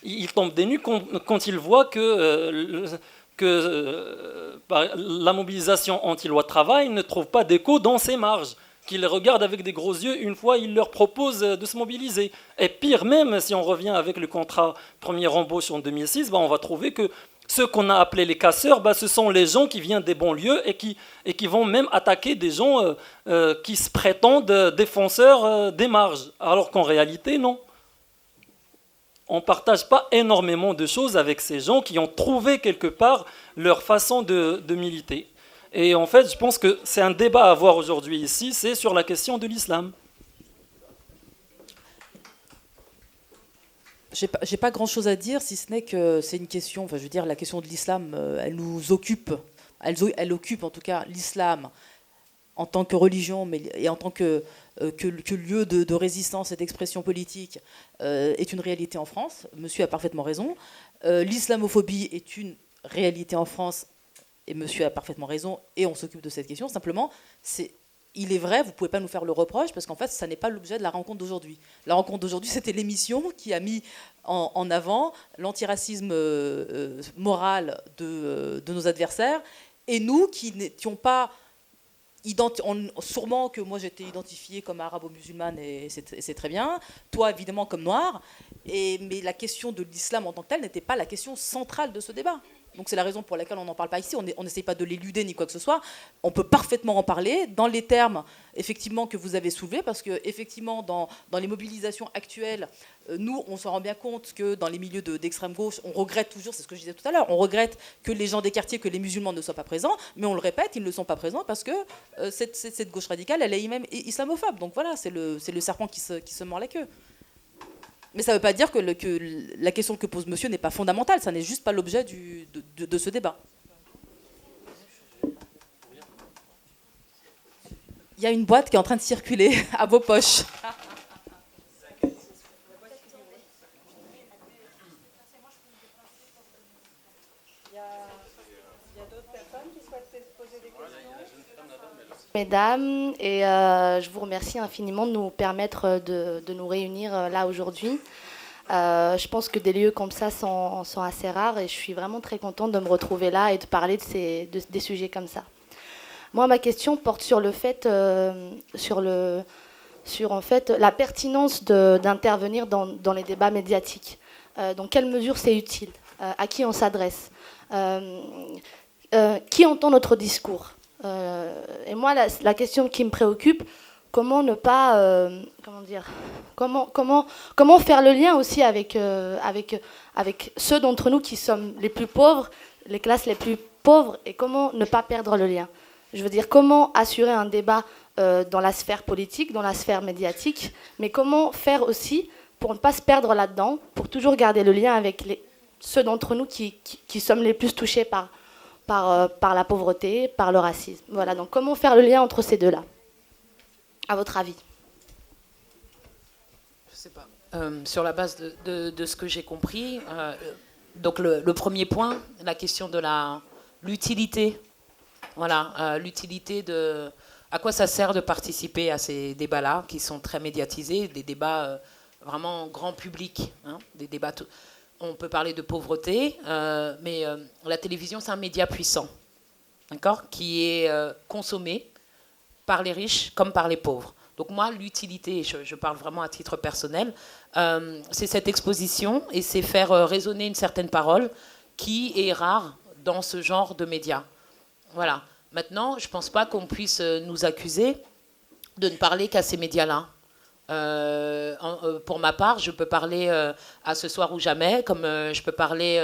ils tombent des nues quand ils voient que la mobilisation anti-loi de travail ne trouve pas d'écho dans ces marges, qu'ils les regardent avec des gros yeux une fois ils leur proposent de se mobiliser. Et pire même, si on revient avec le contrat première embauche en 2006, on va trouver que ceux qu'on a appelés les casseurs, ce sont les gens qui viennent des banlieues et qui vont même attaquer des gens qui se prétendent défenseurs des marges, alors qu'en réalité, non. On ne partage pas énormément de choses avec ces gens qui ont trouvé quelque part leur façon de militer. Et en fait, je pense que c'est un débat à avoir aujourd'hui ici, c'est sur la question de l'islam. J'ai pas grand-chose à dire, si ce n'est que c'est une question, je veux dire, la question de l'islam, elle nous occupe, elle occupe en tout cas l'islam en tant que religion, et en tant que lieu de résistance et d'expression politique est une réalité en France. Monsieur a parfaitement raison. L'islamophobie est une réalité en France, et monsieur a parfaitement raison, et on s'occupe de cette question. Simplement, il est vrai, vous ne pouvez pas nous faire le reproche, parce qu'en fait, ça n'est pas l'objet de la rencontre d'aujourd'hui. La rencontre d'aujourd'hui, c'était l'émission qui a mis en avant l'antiracisme moral de nos adversaires, et nous qui n'étions pas... sûrement que moi j'étais identifiée comme arabo-musulmane et c'est très bien, toi évidemment comme noire, mais la question de l'islam en tant que telle n'était pas la question centrale de ce débat. Donc c'est la raison pour laquelle on n'en parle pas ici, on n'essaye pas de l'éluder ni quoi que ce soit, on peut parfaitement en parler dans les termes effectivement que vous avez soulevés, parce que effectivement dans les mobilisations actuelles, nous on se rend bien compte que dans les milieux d'extrême gauche, on regrette toujours, c'est ce que je disais tout à l'heure, on regrette que les gens des quartiers, que les musulmans ne soient pas présents, mais on le répète, ils ne sont pas présents parce que cette gauche radicale, elle est même islamophobe. Donc voilà, c'est le serpent qui se mord la queue. Mais ça ne veut pas dire que la question que pose monsieur n'est pas fondamentale, ça n'est juste pas l'objet de ce débat. Il y a une boîte qui est en train de circuler à vos poches. Mesdames, et je vous remercie infiniment de nous permettre de nous réunir là aujourd'hui. Je pense que des lieux comme ça sont assez rares et je suis vraiment très contente de me retrouver là et de parler des sujets comme ça. Moi, ma question porte sur le fait, sur en fait la pertinence d'intervenir dans les débats médiatiques. Dans quelle mesure c'est utile? À qui on s'adresse? Qui entend notre discours? Et moi, la question qui me préoccupe, comment ne pas, comment faire le lien aussi avec ceux d'entre nous qui sommes les plus pauvres, les classes les plus pauvres, et comment ne pas perdre le lien. Je veux dire, comment assurer un débat dans la sphère politique, dans la sphère médiatique, mais comment faire aussi pour ne pas se perdre là-dedans, pour toujours garder le lien avec ceux d'entre nous qui sommes les plus touchés par la pauvreté, par le racisme. Voilà, donc comment faire le lien entre ces deux-là, à votre avis? Je sais pas. Sur la base de ce que j'ai compris, donc le premier point, la question de l'utilité. Voilà, l'utilité de... À quoi ça sert de participer à ces débats-là, qui sont très médiatisés, des débats vraiment grand public, hein, des débats... On peut parler de pauvreté, mais la télévision, c'est un média puissant, d'accord, qui est consommé par les riches comme par les pauvres. Donc moi, l'utilité, je parle vraiment à titre personnel, c'est cette exposition et c'est faire résonner une certaine parole qui est rare dans ce genre de médias. Voilà. Maintenant, je ne pense pas qu'on puisse nous accuser de ne parler qu'à ces médias-là. Pour ma part, je peux parler à Ce Soir ou Jamais, comme je peux parler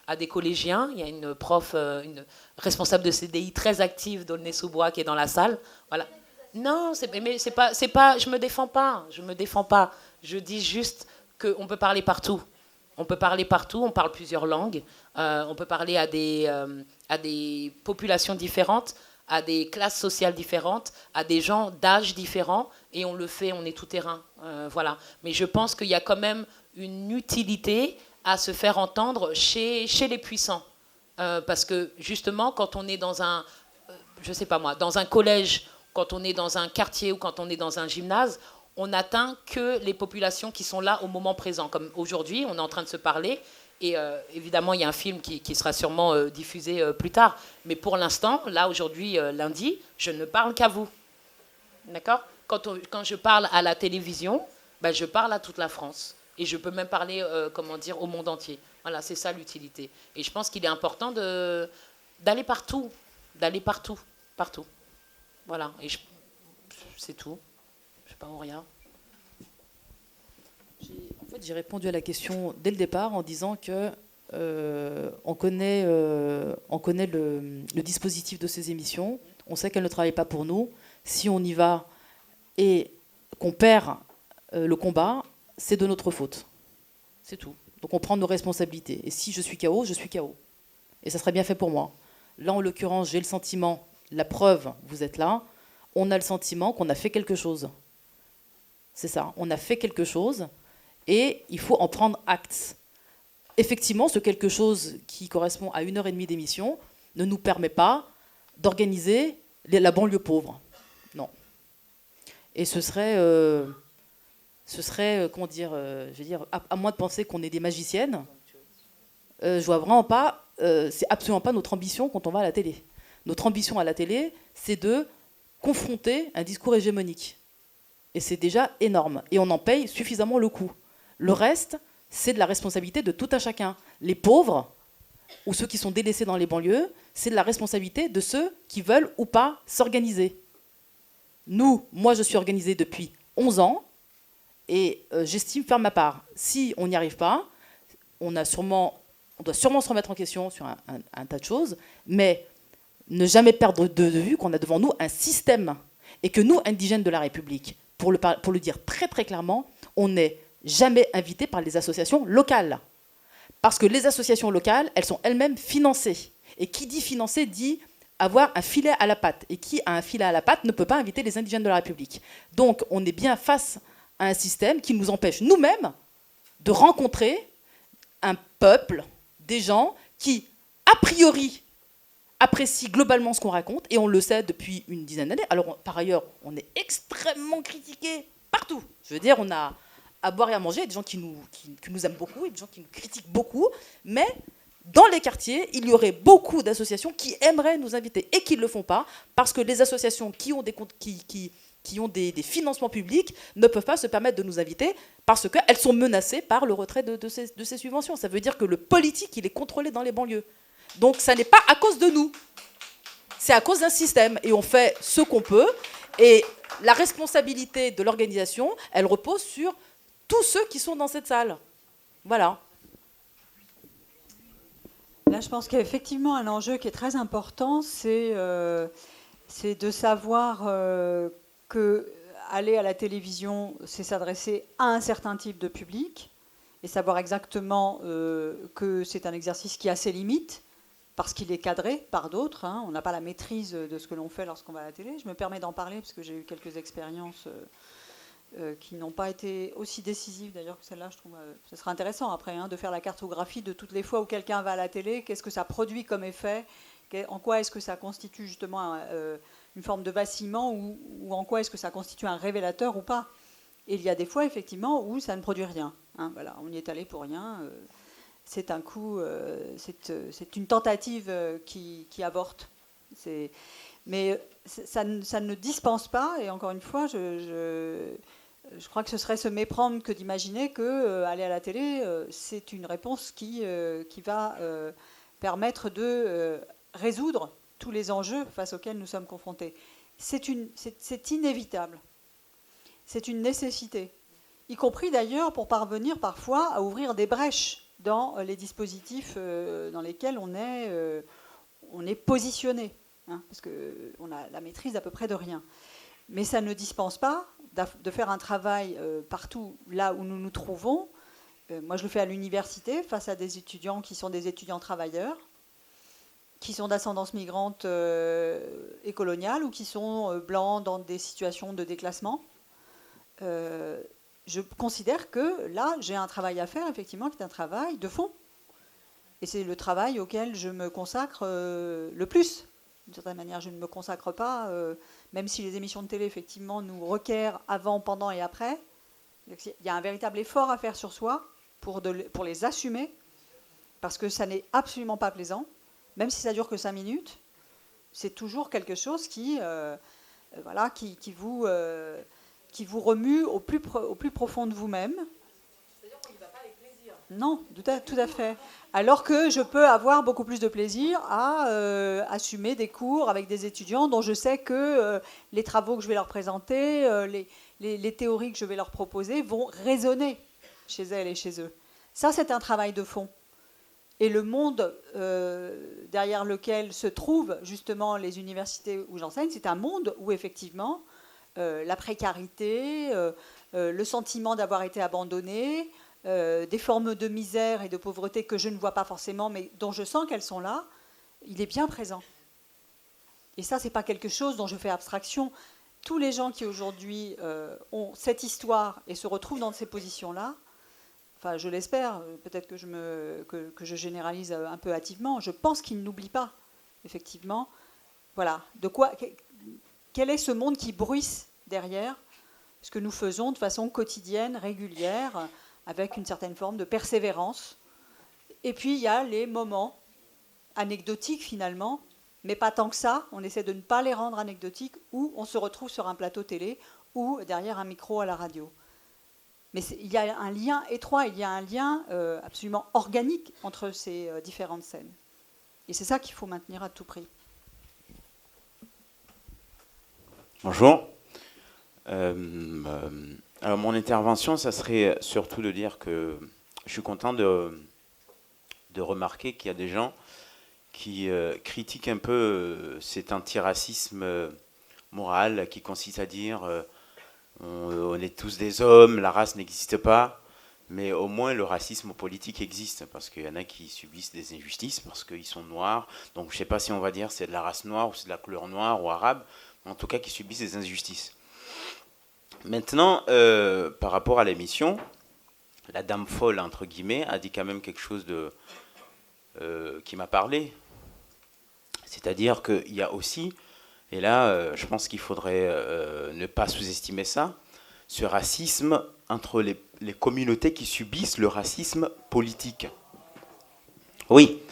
à des collégiens. Il y a une prof, une responsable de CDI très active d'Aulnay-sous-Bois qui est dans la salle. Voilà. Non, mais c'est pas, je me défends pas. Je dis juste qu'on peut parler partout. On peut parler partout, on parle plusieurs langues, on peut parler à des populations différentes, à des classes sociales différentes, à des gens d'âge différents, et on le fait, on est tout terrain. Voilà. Mais je pense qu'il y a quand même une utilité à se faire entendre chez les puissants. Parce que justement, quand on est dans un, je sais pas moi, dans un collège, quand on est dans un quartier ou quand on est dans un gymnase, on n'atteint que les populations qui sont là au moment présent. Comme aujourd'hui, on est en train de se parler. Et évidemment, il y a un film qui sera sûrement diffusé plus tard. Mais pour l'instant, là, aujourd'hui, lundi, je ne parle qu'à vous. D'accord ? Quand je parle à la télévision, ben, je parle à toute la France. Et je peux même parler, au monde entier. Voilà, c'est ça l'utilité. Et je pense qu'il est important d'aller partout. D'aller partout. Partout. Voilà. Et c'est tout. Je sais pas, Auria. En fait, j'ai répondu à la question dès le départ en disant que on connaît le dispositif de ces émissions. On sait qu'elles ne travaillent pas pour nous. Si on y va et qu'on perd le combat, c'est de notre faute. C'est tout. Donc on prend nos responsabilités. Et si je suis KO, je suis KO. Et ça serait bien fait pour moi. Là, en l'occurrence, j'ai le sentiment, la preuve, vous êtes là, on a le sentiment qu'on a fait quelque chose. C'est ça, on a fait quelque chose et il faut en prendre acte. Effectivement, ce quelque chose qui correspond à 1h30 d'émission ne nous permet pas d'organiser la banlieue pauvre. Non. Et ce serait comment dire, je veux dire, à moins de penser qu'on est des magiciennes, je vois vraiment pas, c'est absolument pas notre ambition quand on va à la télé. Notre ambition à la télé, c'est de confronter un discours hégémonique. Et c'est déjà énorme. Et on en paye suffisamment le coût. Le reste, c'est de la responsabilité de tout un chacun. Les pauvres, ou ceux qui sont délaissés dans les banlieues, c'est de la responsabilité de ceux qui veulent ou pas s'organiser. Moi, je suis organisée depuis 11 ans, et j'estime faire ma part. Si on n'y arrive pas, on doit sûrement se remettre en question sur un tas de choses, mais ne jamais perdre de vue qu'on a devant nous un système, et que nous, indigènes de la République, pour le dire très très clairement, on n'est jamais invité par les associations locales. Parce que les associations locales, elles sont elles-mêmes financées. Et qui dit financer dit avoir un filet à la patte. Et qui a un filet à la patte ne peut pas inviter les indigènes de la République. Donc on est bien face à un système qui nous empêche nous-mêmes de rencontrer un peuple, des gens qui, a priori, apprécient globalement ce qu'on raconte, et on le sait depuis une dizaine d'années. Alors, par ailleurs, on est extrêmement critiqués partout. Je veux dire, on a à boire et à manger, des gens qui nous aiment beaucoup, et des gens qui nous critiquent beaucoup, mais dans les quartiers, il y aurait beaucoup d'associations qui aimeraient nous inviter, et qui ne le font pas, parce que les associations qui ont des financements publics ne peuvent pas se permettre de nous inviter, parce qu'elles sont menacées par le retrait de ces subventions. Ça veut dire que le politique, il est contrôlé dans les banlieues. Donc ça n'est pas à cause de nous, c'est à cause d'un système. Et on fait ce qu'on peut. Et la responsabilité de l'organisation, elle repose sur tous ceux qui sont dans cette salle. Voilà. Là, je pense qu'il y a effectivement un enjeu qui est très important, c'est de savoir que aller à la télévision, c'est s'adresser à un certain type de public, et savoir exactement que c'est un exercice qui a ses limites, parce qu'il est cadré par d'autres. On n'a pas la maîtrise de ce que l'on fait lorsqu'on va à la télé. Je me permets d'en parler parce que j'ai eu quelques expériences qui n'ont pas été aussi décisives d'ailleurs que celle-là. Je trouve ce sera intéressant après de faire la cartographie de toutes les fois où quelqu'un va à la télé, qu'est-ce que ça produit comme effet, en quoi est-ce que ça constitue justement une forme de vacillement, ou en quoi est-ce que ça constitue un révélateur ou pas. Et il y a des fois effectivement où ça ne produit rien. Voilà, on y est allé pour rien. C'est un coup, c'est une tentative qui avorte. Mais ça ne dispense pas, et encore une fois, je crois que ce serait se méprendre que d'imaginer qu'aller à la télé, c'est une réponse qui va permettre de résoudre tous les enjeux face auxquels nous sommes confrontés. C'est inévitable. C'est une nécessité, y compris d'ailleurs pour parvenir parfois à ouvrir des brèches dans les dispositifs dans lesquels on est positionné, parce qu'on a la maîtrise d'à peu près de rien. Mais ça ne dispense pas de faire un travail partout là où nous nous trouvons, Moi, je le fais à l'université, face à des étudiants qui sont des étudiants travailleurs, qui sont d'ascendance migrante et coloniale, ou qui sont blancs dans des situations de déclassement. Je considère que là, j'ai un travail à faire, effectivement, qui est un travail de fond. Et c'est le travail auquel je me consacre le plus. D'une certaine manière, je ne me consacre pas, même si les émissions de télé, effectivement, nous requièrent avant, pendant et après. Il y a un véritable effort à faire sur soi pour les assumer, parce que ça n'est absolument pas plaisant. Même si ça dure que 5 minutes, c'est toujours quelque chose qui vous remue au plus profond de vous-même. C'est-à-dire qu'il ne va pas avec plaisir. Non, tout à fait. Alors que je peux avoir beaucoup plus de plaisir à assumer des cours avec des étudiants dont je sais que les travaux que je vais leur présenter, les théories que je vais leur proposer vont résonner chez elles et chez eux. Ça, c'est un travail de fond. Et le monde derrière lequel se trouvent justement les universités où j'enseigne, c'est un monde où effectivement la précarité, le sentiment d'avoir été abandonné, des formes de misère et de pauvreté que je ne vois pas forcément, mais dont je sens qu'elles sont là, il est bien présent. Et ça, c'est pas quelque chose dont je fais abstraction. Tous les gens qui aujourd'hui ont cette histoire et se retrouvent dans ces positions-là, enfin, je l'espère, peut-être que je généralise un peu hâtivement, je pense qu'ils n'oublient pas, effectivement, voilà, quel est ce monde qui bruisse derrière ce que nous faisons de façon quotidienne, régulière, avec une certaine forme de persévérance. Et puis, il y a les moments anecdotiques, finalement, mais pas tant que ça, on essaie de ne pas les rendre anecdotiques, où on se retrouve sur un plateau télé ou derrière un micro à la radio. Mais il y a un lien étroit, il y a un lien absolument organique entre ces différentes scènes. Et c'est ça qu'il faut maintenir à tout prix. Bonjour. Alors mon intervention, ça serait surtout de dire que je suis content de remarquer qu'il y a des gens qui critiquent un peu cet antiracisme moral qui consiste à dire on est tous des hommes, la race n'existe pas, mais au moins le racisme politique existe, parce qu'il y en a qui subissent des injustices parce qu'ils sont noirs, donc je ne sais pas si on va dire c'est de la race noire ou c'est de la couleur noire ou arabe, en tout cas qui subissent des injustices. Maintenant, par rapport à l'émission, la dame folle, entre guillemets, a dit quand même quelque chose qui m'a parlé. C'est-à-dire qu'il y a aussi, et là, je pense qu'il faudrait ne pas sous-estimer ça, ce racisme entre les communautés qui subissent le racisme politique. Oui,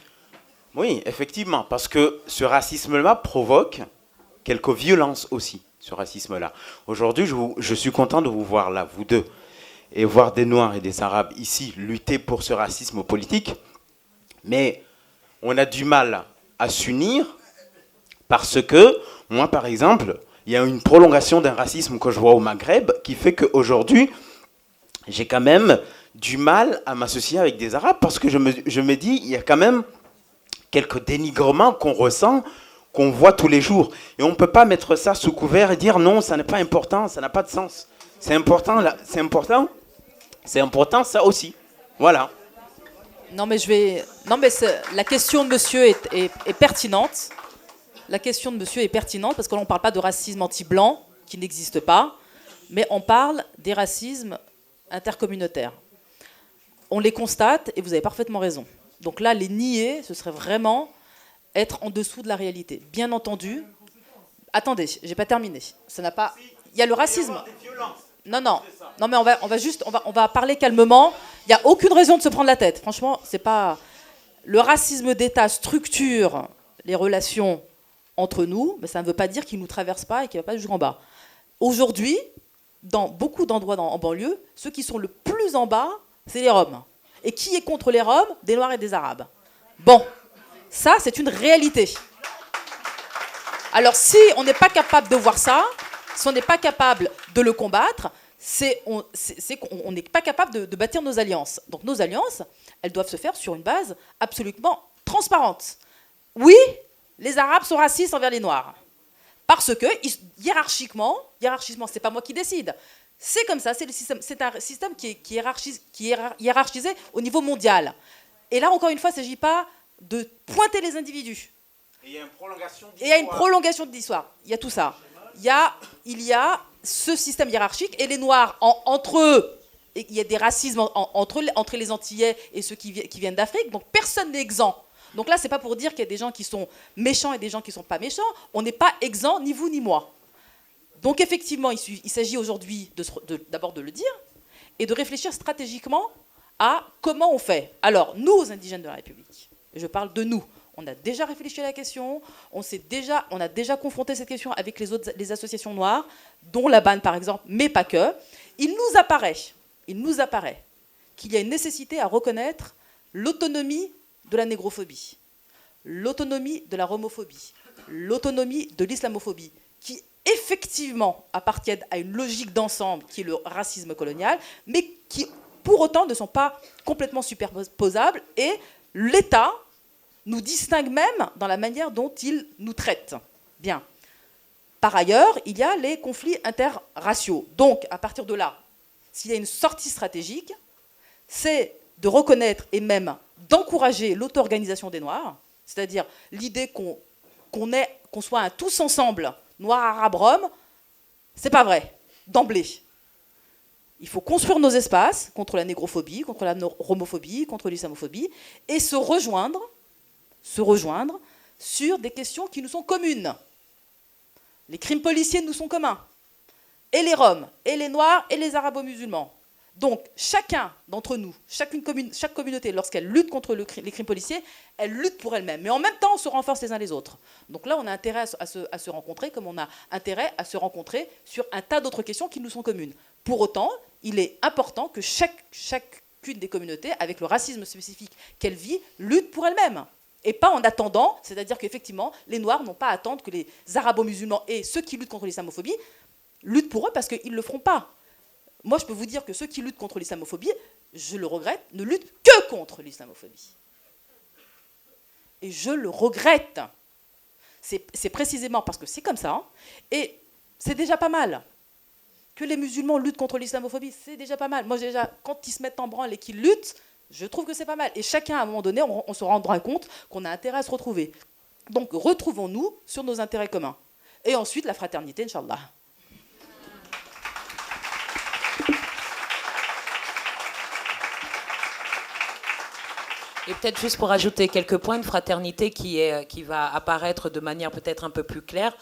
effectivement, parce que ce racisme-là provoque quelques violences aussi, ce racisme-là. Aujourd'hui, je suis content de vous voir là, vous deux, et voir des Noirs et des Arabes ici lutter pour ce racisme politique, mais on a du mal à s'unir parce que, moi par exemple, il y a une prolongation d'un racisme que je vois au Maghreb qui fait qu'aujourd'hui, j'ai quand même du mal à m'associer avec des Arabes parce que je me dis, il y a quand même quelques dénigrements qu'on ressent, qu'on voit tous les jours. Et on ne peut pas mettre ça sous couvert et dire non, ça n'est pas important, ça n'a pas de sens. C'est important, là, c'est important ça aussi. Voilà. Non, mais la question de monsieur est pertinente. La question de monsieur est pertinente parce que là, on ne parle pas de racisme anti-blanc qui n'existe pas, mais on parle des racismes intercommunautaires. On les constate et vous avez parfaitement raison. Donc là, les nier, ce serait vraiment être en dessous de la réalité. Bien entendu. Attendez, j'ai pas terminé. Ça n'a pas. Il y a le racisme. Non, mais on va parler calmement. Il n'y a aucune raison de se prendre la tête. Franchement, c'est pas. Le racisme d'État structure les relations entre nous, mais ça ne veut pas dire qu'il ne nous traverse pas et qu'il ne va pas jusqu'en bas. Aujourd'hui, dans beaucoup d'endroits en banlieue, ceux qui sont le plus en bas, c'est les Roms. Et qui est contre les Roms? Des Noirs et des Arabes. Bon, ça, c'est une réalité. Alors, si on n'est pas capable de voir ça, si on n'est pas capable de le combattre, c'est qu'on n'est pas capable de bâtir nos alliances. Donc, nos alliances, elles doivent se faire sur une base absolument transparente. Oui, les Arabes sont racistes envers les Noirs. Parce que, hiérarchiquement, c'est pas moi qui décide. C'est comme ça, c'est un système qui est hiérarchisé au niveau mondial. Et là, encore une fois, il ne s'agit pas de pointer les individus. Et il y a une prolongation d'histoire. Et il y a une prolongation de l'histoire. Il y a tout ça. Il y a ce système hiérarchique et les Noirs, entre eux, et il y a des racismes entre les Antillais et ceux qui viennent d'Afrique. Donc personne n'est exempt. Donc là, ce n'est pas pour dire qu'il y a des gens qui sont méchants et des gens qui ne sont pas méchants. On n'est pas exempt, ni vous ni moi. Donc effectivement, il s'agit aujourd'hui d'abord de le dire et de réfléchir stratégiquement à comment on fait. Alors, nous, aux indigènes de la République, et je parle de nous, on a déjà réfléchi à la question, on a déjà confronté cette question avec les associations noires, dont la BAN par exemple, mais pas que. Il nous apparaît qu'il y a une nécessité à reconnaître l'autonomie de la négrophobie, l'autonomie de la romophobie, l'autonomie de l'islamophobie, qui effectivement appartiennent à une logique d'ensemble qui est le racisme colonial, mais qui pour autant ne sont pas complètement superposables, et l'État nous distingue même dans la manière dont il nous traite. Bien. Par ailleurs, il y a les conflits interraciaux. Donc, à partir de là, s'il y a une sortie stratégique, c'est de reconnaître et même d'encourager l'auto-organisation des Noirs, c'est-à-dire l'idée qu'on soit un tous ensemble, Noirs, Arabes, Roms, c'est pas vrai, d'emblée. Il faut construire nos espaces contre la négrophobie, contre la romophobie, contre l'islamophobie, et se rejoindre sur des questions qui nous sont communes. Les crimes policiers nous sont communs, et les Roms, et les Noirs, et les Arabo-musulmans. Donc, chacun d'entre nous, chaque communauté, lorsqu'elle lutte contre les crimes policiers, elle lutte pour elle-même. Mais en même temps, on se renforce les uns les autres. Donc là, on a intérêt à se rencontrer, comme on a intérêt à se rencontrer sur un tas d'autres questions qui nous sont communes. Pour autant, il est important que chacune des communautés, avec le racisme spécifique qu'elle vit, lutte pour elle-même. Et pas en attendant, c'est-à-dire qu'effectivement, les Noirs n'ont pas à attendre que les Arabo-musulmans et ceux qui luttent contre l'islamophobie luttent pour eux, parce qu'ils ne le feront pas. Moi, je peux vous dire que ceux qui luttent contre l'islamophobie, je le regrette, ne luttent que contre l'islamophobie. Et je le regrette. C'est précisément parce que c'est comme ça, hein, et c'est déjà pas mal. Que les musulmans luttent contre l'islamophobie, c'est déjà pas mal. Moi, déjà, quand ils se mettent en branle et qu'ils luttent, je trouve que c'est pas mal. Et chacun, à un moment donné, on se rendra compte qu'on a intérêt à se retrouver. Donc, retrouvons-nous sur nos intérêts communs. Et ensuite, la fraternité, Inch'Allah. Et peut-être juste pour ajouter quelques points de fraternité qui va apparaître de manière peut-être un peu plus claire,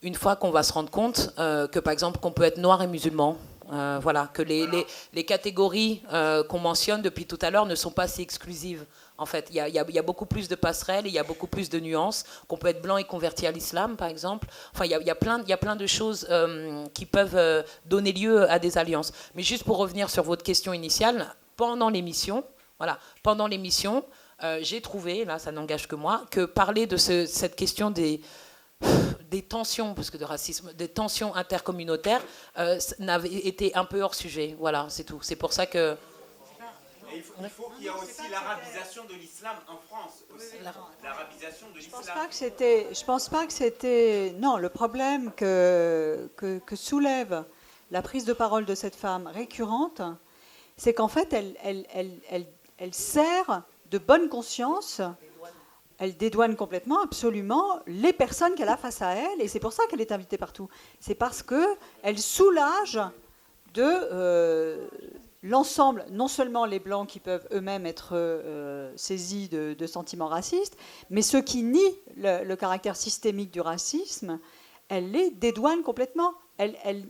une fois qu'on va se rendre compte que, par exemple, qu'on peut être noir et musulman. Voilà, que les catégories qu'on mentionne depuis tout à l'heure ne sont pas si exclusives. En fait, il y a beaucoup plus de passerelles, il y a beaucoup plus de nuances, qu'on peut être blanc et converti à l'islam, par exemple. Enfin, il y a plein de choses qui peuvent donner lieu à des alliances. Mais juste pour revenir sur votre question initiale, pendant l'émission, j'ai trouvé, là ça n'engage que moi, que parler de cette question des tensions, parce que de racisme, des tensions intercommunautaires, n'avait été un peu hors sujet. Voilà, c'est tout. C'est pour ça que... Et il faut qu'il y ait aussi l'arabisation de l'islam en France. Aussi. L'arabisation de l'islam. Je pense pas que c'était... Non, le problème que soulève la prise de parole de cette femme récurrente, c'est qu'en fait, elle sert de bonne conscience, elle dédouane complètement, absolument, les personnes qu'elle a face à elle, et c'est pour ça qu'elle est invitée partout. C'est parce qu'elle soulage de l'ensemble, non seulement les Blancs qui peuvent eux-mêmes être saisis de sentiments racistes, mais ceux qui nient le caractère systémique du racisme, elle les dédouane complètement. Elle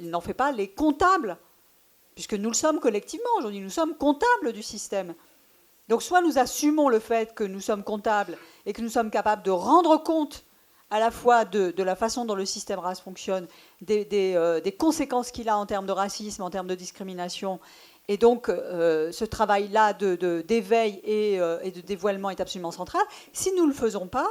n'en fait pas les comptables, puisque nous le sommes collectivement aujourd'hui, nous sommes comptables du système. Donc soit nous assumons le fait que nous sommes comptables et que nous sommes capables de rendre compte à la fois de la façon dont le système race fonctionne, des conséquences qu'il a en termes de racisme, en termes de discrimination. Et donc ce travail-là d'éveil et de dévoilement est absolument central. Si nous ne le faisons pas,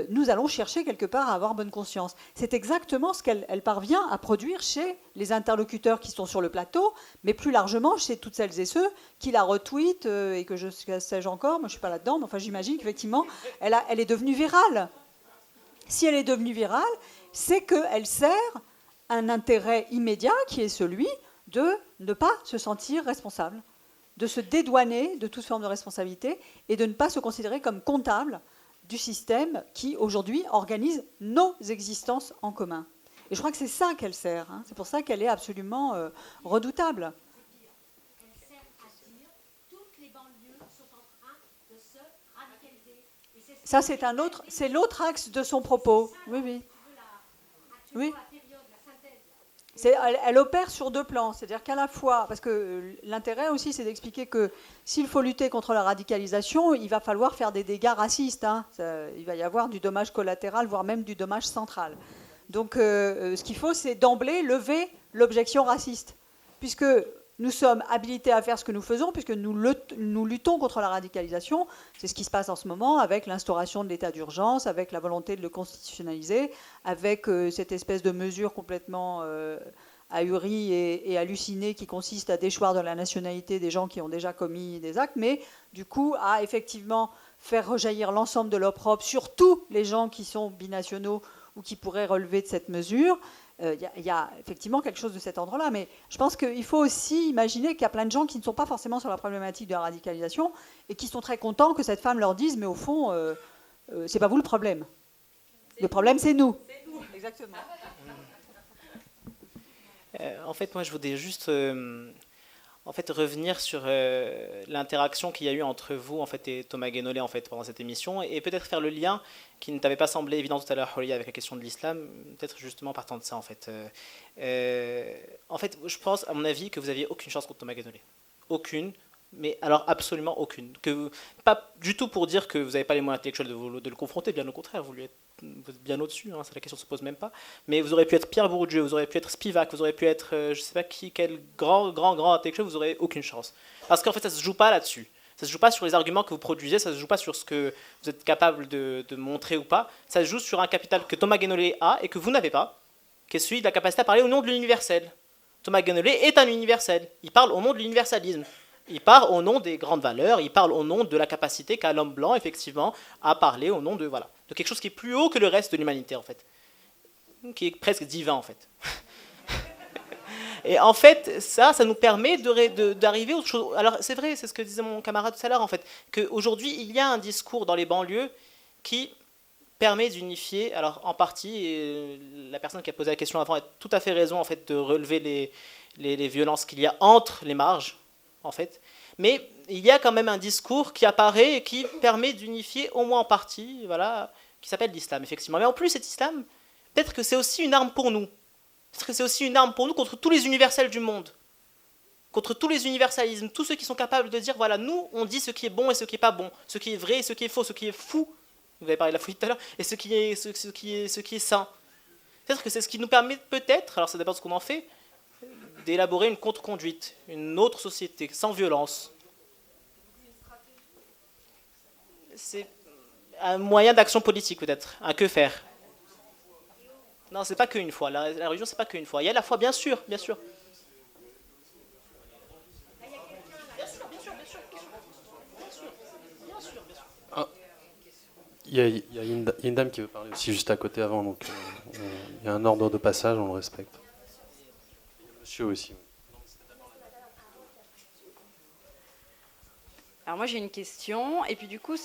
nous allons chercher quelque part à avoir bonne conscience. C'est exactement ce qu'elle parvient à produire chez les interlocuteurs qui sont sur le plateau, mais plus largement chez toutes celles et ceux qui la retweetent et que sais-je encore, moi je ne suis pas là-dedans, mais enfin j'imagine qu'effectivement elle est devenue virale. Si elle est devenue virale, c'est qu'elle sert un intérêt immédiat qui est celui de ne pas se sentir responsable, de se dédouaner de toute forme de responsabilité et de ne pas se considérer comme comptable du système qui, aujourd'hui, organise nos existences en commun. Et je crois que c'est ça qu'elle sert. Hein. C'est pour ça qu'elle est absolument redoutable. Ça, c'est l'autre axe de son propos. Oui, oui. Oui. Elle opère sur deux plans, c'est-à-dire qu'à la fois, parce que l'intérêt aussi, c'est d'expliquer que s'il faut lutter contre la radicalisation, il va falloir faire des dégâts racistes. Hein. Il va y avoir du dommage collatéral, voire même du dommage central. Donc, ce qu'il faut, c'est d'emblée lever l'objection raciste, puisque nous sommes habilités à faire ce que nous faisons, puisque nous luttons contre la radicalisation. C'est ce qui se passe en ce moment avec l'instauration de l'état d'urgence, avec la volonté de le constitutionnaliser, avec cette espèce de mesure complètement ahurie et hallucinée qui consiste à déchoir de la nationalité des gens qui ont déjà commis des actes, mais du coup à effectivement faire rejaillir l'ensemble de l'opprobre sur tous les gens qui sont binationaux ou qui pourraient relever de cette mesure. Il y a effectivement quelque chose de cet ordre-là, mais je pense qu'il faut aussi imaginer qu'il y a plein de gens qui ne sont pas forcément sur la problématique de la radicalisation et qui sont très contents que cette femme leur dise « mais au fond, c'est pas vous le problème. Le problème, c'est nous. » Exactement. En fait, moi, je voudrais juste revenir sur l'interaction qu'il y a eu entre vous et Thomas Guénolé pendant cette émission, et peut-être faire le lien qui ne t'avait pas semblé évident tout à l'heure, Horia, avec la question de l'islam, peut-être justement partant de ça, je pense, à mon avis, que vous n'aviez aucune chance contre Thomas Guénolé. Aucune, mais alors absolument aucune. Pas du tout pour dire que vous n'avez pas les moyens intellectuels de le confronter, bien au contraire, vous êtes bien au-dessus, hein, la question ne se pose même pas. Mais vous auriez pu être Pierre Bourdieu, vous auriez pu être Spivak, vous auriez pu être, je ne sais pas qui, quel grand intellectuel, vous n'aurez aucune chance. Parce qu'en fait, ça ne se joue pas là-dessus. Ça ne se joue pas sur les arguments que vous produisez, ça ne se joue pas sur ce que vous êtes capable de montrer ou pas. Ça se joue sur un capital que Thomas Guénolé a et que vous n'avez pas, qui est celui de la capacité à parler au nom de l'universel. Thomas Guénolé est un universel. Il parle au nom de l'universalisme. Il parle au nom des grandes valeurs, il parle au nom de la capacité qu'a l'homme blanc, effectivement, à parler au nom de quelque chose qui est plus haut que le reste de l'humanité, en fait. Qui est presque divin, en fait. Et en fait, ça nous permet d'arriver aux choses. Alors, c'est vrai, c'est ce que disait mon camarade tout à l'heure, en fait, qu'aujourd'hui, il y a un discours dans les banlieues qui permet d'unifier, alors en partie, et la personne qui a posé la question avant a tout à fait raison, en fait, de relever les violences qu'il y a entre les marges, en fait. Mais il y a quand même un discours qui apparaît et qui permet d'unifier, au moins en partie, qui s'appelle l'islam, effectivement. Mais en plus, cet islam, peut-être que c'est aussi une arme pour nous. Peut-être que c'est aussi une arme pour nous contre tous les universels du monde. Contre tous les universalismes, tous ceux qui sont capables de dire, nous, on dit ce qui est bon et ce qui n'est pas bon, ce qui est vrai et ce qui est faux, ce qui est fou, vous avez parlé de la folie tout à l'heure, et ce qui est sain. Peut-être que c'est ce qui nous permet, peut-être, alors ça dépend de ce qu'on en fait, d'élaborer une contre-conduite, une autre société, sans violence. C'est un moyen d'action politique, peut-être. Un que faire. Non, c'est pas qu'une fois. La religion, c'est pas qu'une fois. Il y a la foi, bien sûr, bien sûr. Il y a une dame qui veut parler aussi juste à côté avant, donc il y a un ordre de passage, on le respecte. Monsieur aussi. Alors moi j'ai une question, et puis du coup,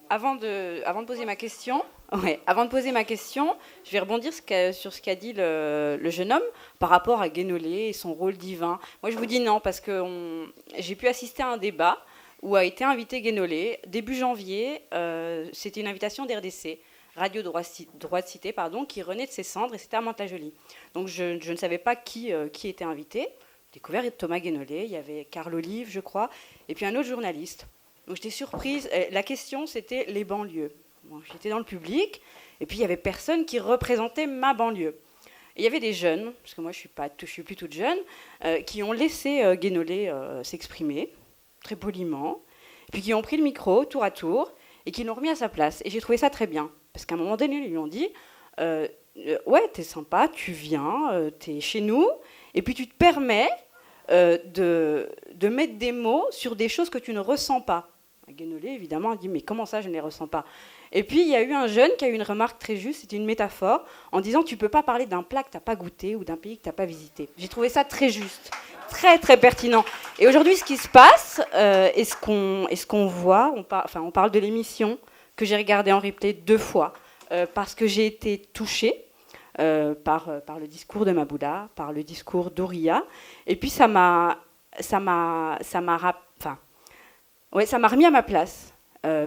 avant de poser ma question, je vais rebondir sur ce qu'a dit le jeune homme par rapport à Guénolé et son rôle divin. Moi je vous dis non, parce que j'ai pu assister à un débat où a été invité Guénolé, début janvier, c'était une invitation d'RDC, Radio Droit de Cité, qui renaît de ses cendres, et c'était à Mantes-la-Jolie. Donc je ne savais pas qui était invité. J'ai découvert Thomas Guénolé, il y avait Carl Olive, je crois, et puis un autre journaliste. Donc j'étais surprise. La question, c'était les banlieues. Bon, j'étais dans le public, et puis il n'y avait personne qui représentait ma banlieue. Et il y avait des jeunes, parce que moi je suis plus toute jeune, qui ont laissé Guénolé s'exprimer, très poliment, et puis qui ont pris le micro tour à tour, et qui l'ont remis à sa place. Et j'ai trouvé ça très bien, parce qu'à un moment donné, ils lui ont dit ouais, t'es sympa, tu viens, t'es chez nous, et puis tu te permets de mettre des mots sur des choses que tu ne ressens pas. Guénolé, évidemment, a dit mais comment ça, je ne les ressens pas? Et puis, il y a eu un jeune qui a eu une remarque très juste, c'était une métaphore, en disant « tu ne peux pas parler d'un plat que tu n'as pas goûté ou d'un pays que tu n'as pas visité ». J'ai trouvé ça très juste, très, très pertinent. Et aujourd'hui, ce qui se passe, et ce qu'on voit, on parle de l'émission que j'ai regardée en replay 2 fois, parce que j'ai été touchée par le discours de Maboula, par le discours d'Ouria, et puis ça m'a remis à ma place,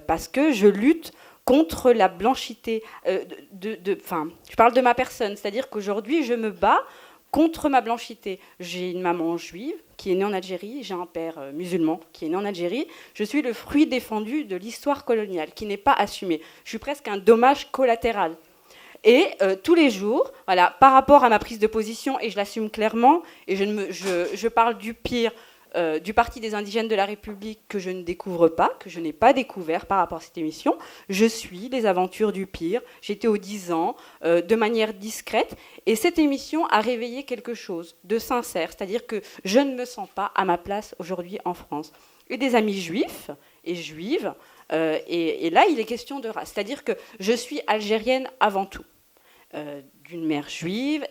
parce que je lutte contre la blanchité. Je parle de ma personne, c'est-à-dire qu'aujourd'hui, je me bats contre ma blanchité. J'ai une maman juive qui est née en Algérie, j'ai un père musulman qui est né en Algérie. Je suis le fruit défendu de l'histoire coloniale, qui n'est pas assumée. Je suis presque un dommage collatéral. Et tous les jours, voilà, par rapport à ma prise de position, et je l'assume clairement, et je parle du pire, du Parti des indigènes de la République que je ne découvre pas, que je n'ai pas découvert par rapport à cette émission. Je suis les aventures du pire. J'étais aux 10 ans, de manière discrète. Et cette émission a réveillé quelque chose de sincère. C'est-à-dire que je ne me sens pas à ma place aujourd'hui en France. Et des amis juifs et juives. Et là, il est question de race. C'est-à-dire que je suis algérienne avant tout. D'une mère juive,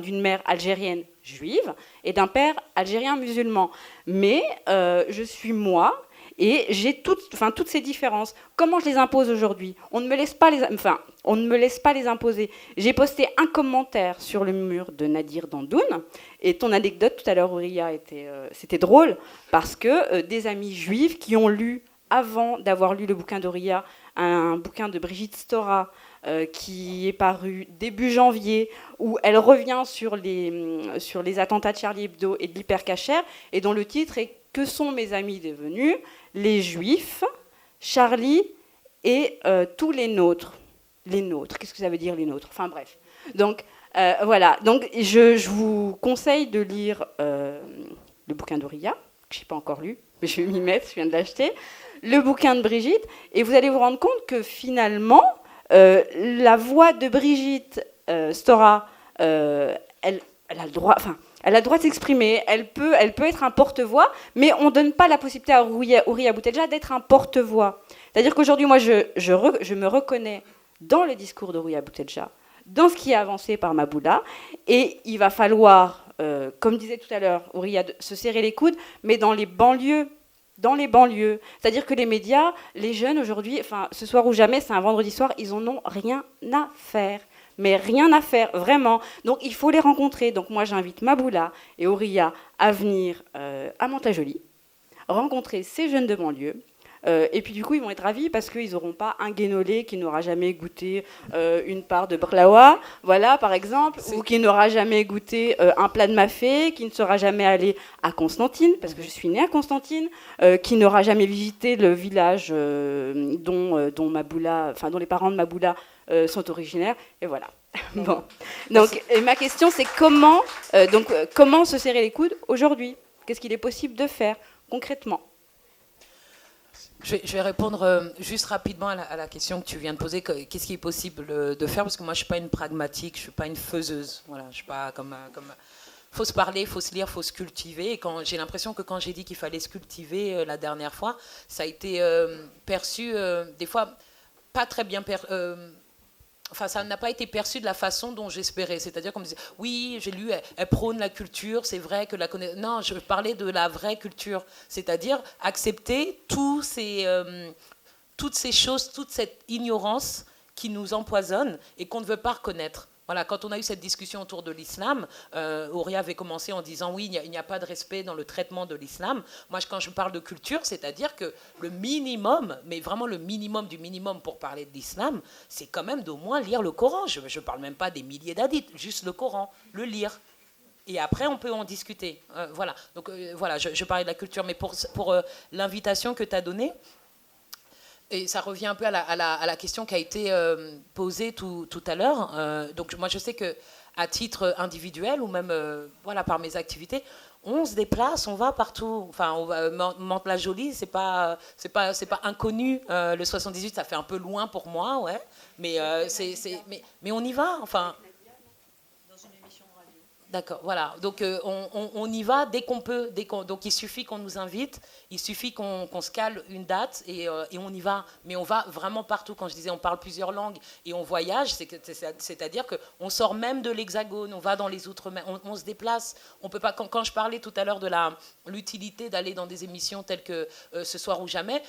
d'une mère algérienne juive et d'un père algérien musulman. Mais je suis moi et j'ai toutes ces différences. Comment je les impose aujourd'hui ? On ne me laisse pas les imposer. J'ai posté un commentaire sur le mur de Nadir Dandoun et ton anecdote tout à l'heure, Ouria, c'était drôle parce que des amis juifs qui ont lu, avant d'avoir lu le bouquin d'Ouria, un bouquin de Brigitte Stora, qui est paru début janvier, où elle revient sur les attentats de Charlie Hebdo et de l'Hypercacher, et dont le titre est « Que sont mes amis devenus ? Les Juifs, Charlie et tous les nôtres ». Les nôtres, qu'est-ce que ça veut dire les nôtres ? Enfin bref. Donc voilà, donc je vous conseille de lire le bouquin d'Ouria, que je n'ai pas encore lu, mais je vais m'y mettre, je viens de l'acheter, le bouquin de Brigitte, et vous allez vous rendre compte que finalement, la voix de Brigitte Stora, elle a le droit de s'exprimer, elle peut être un porte-voix, mais on ne donne pas la possibilité à Ouria Boutelja d'être un porte-voix. C'est-à-dire qu'aujourd'hui, moi, je me reconnais dans le discours d'Ouria Boutelja, dans ce qui est avancé par Maboula, et il va falloir, comme disait tout à l'heure Ouria, se serrer les coudes, mais dans les banlieues. C'est-à-dire que les médias, les jeunes aujourd'hui, ce soir ou jamais, c'est un vendredi soir, ils en ont rien à faire. Mais rien à faire, vraiment. Donc il faut les rencontrer. Donc moi j'invite Maboula et Ouria à venir à Mantes-la-Jolie, rencontrer ces jeunes de banlieue. Et puis du coup ils vont être ravis parce qu'ils n'auront pas un guénolé qui n'aura jamais goûté une part de brlawa, voilà par exemple, ou qui n'aura jamais goûté un plat de mafé, qui ne sera jamais allé à Constantine, parce que je suis née à Constantine, qui n'aura jamais visité le village dont les parents de Maboula sont originaires, et voilà. Bon. Donc ma question c'est comment se serrer les coudes aujourd'hui ? Qu'est-ce qu'il est possible de faire concrètement ? Je vais répondre juste rapidement à la question que tu viens de poser. Qu'est-ce qui est possible de faire ? Parce que moi, je ne suis pas une pragmatique, je ne suis pas une faiseuse. Voilà, je ne suis pas comme... faut se parler, il faut se lire, il faut se cultiver. Et j'ai l'impression que quand j'ai dit qu'il fallait se cultiver la dernière fois, ça a été perçu, des fois, pas très bien ça n'a pas été perçu de la façon dont j'espérais. C'est-à-dire qu'on me disait, oui, j'ai lu, elle prône la culture, c'est vrai que la connaissance... Non, je parlais de la vraie culture. C'est-à-dire accepter toutes ces choses, toute cette ignorance qui nous empoisonne et qu'on ne veut pas reconnaître. Voilà, quand on a eu cette discussion autour de l'islam, Ouria avait commencé en disant oui, il n'y a pas de respect dans le traitement de l'islam. Moi, quand je parle de culture, c'est-à-dire que le minimum, mais vraiment le minimum du minimum pour parler de l'islam, c'est quand même d'au moins lire le Coran. Je ne parle même pas des milliers d'hadiths, juste le Coran, le lire. Et après, on peut en discuter. Voilà, donc voilà, je parlais de la culture, mais pour l'invitation que tu as donnée, et ça revient un peu à la question qui a été posée tout à l'heure. Donc moi, je sais qu'à titre individuel ou même par mes activités, on se déplace, on va partout. Enfin, Mantes-la-Jolie, c'est pas inconnu. Le 78, ça fait un peu loin pour moi, ouais. Mais on y va. Enfin. D'accord, voilà. Donc on y va dès qu'on peut. Donc il suffit qu'on nous invite, il suffit qu'on se cale une date et on y va. Mais on va vraiment partout. Quand je disais on parle plusieurs langues et on voyage, c'est-à-dire qu'on sort même de l'Hexagone, on va dans les Outre-mer, on se déplace. On peut pas. Quand je parlais tout à l'heure de l'utilité d'aller dans des émissions telles que Ce soir ou jamais,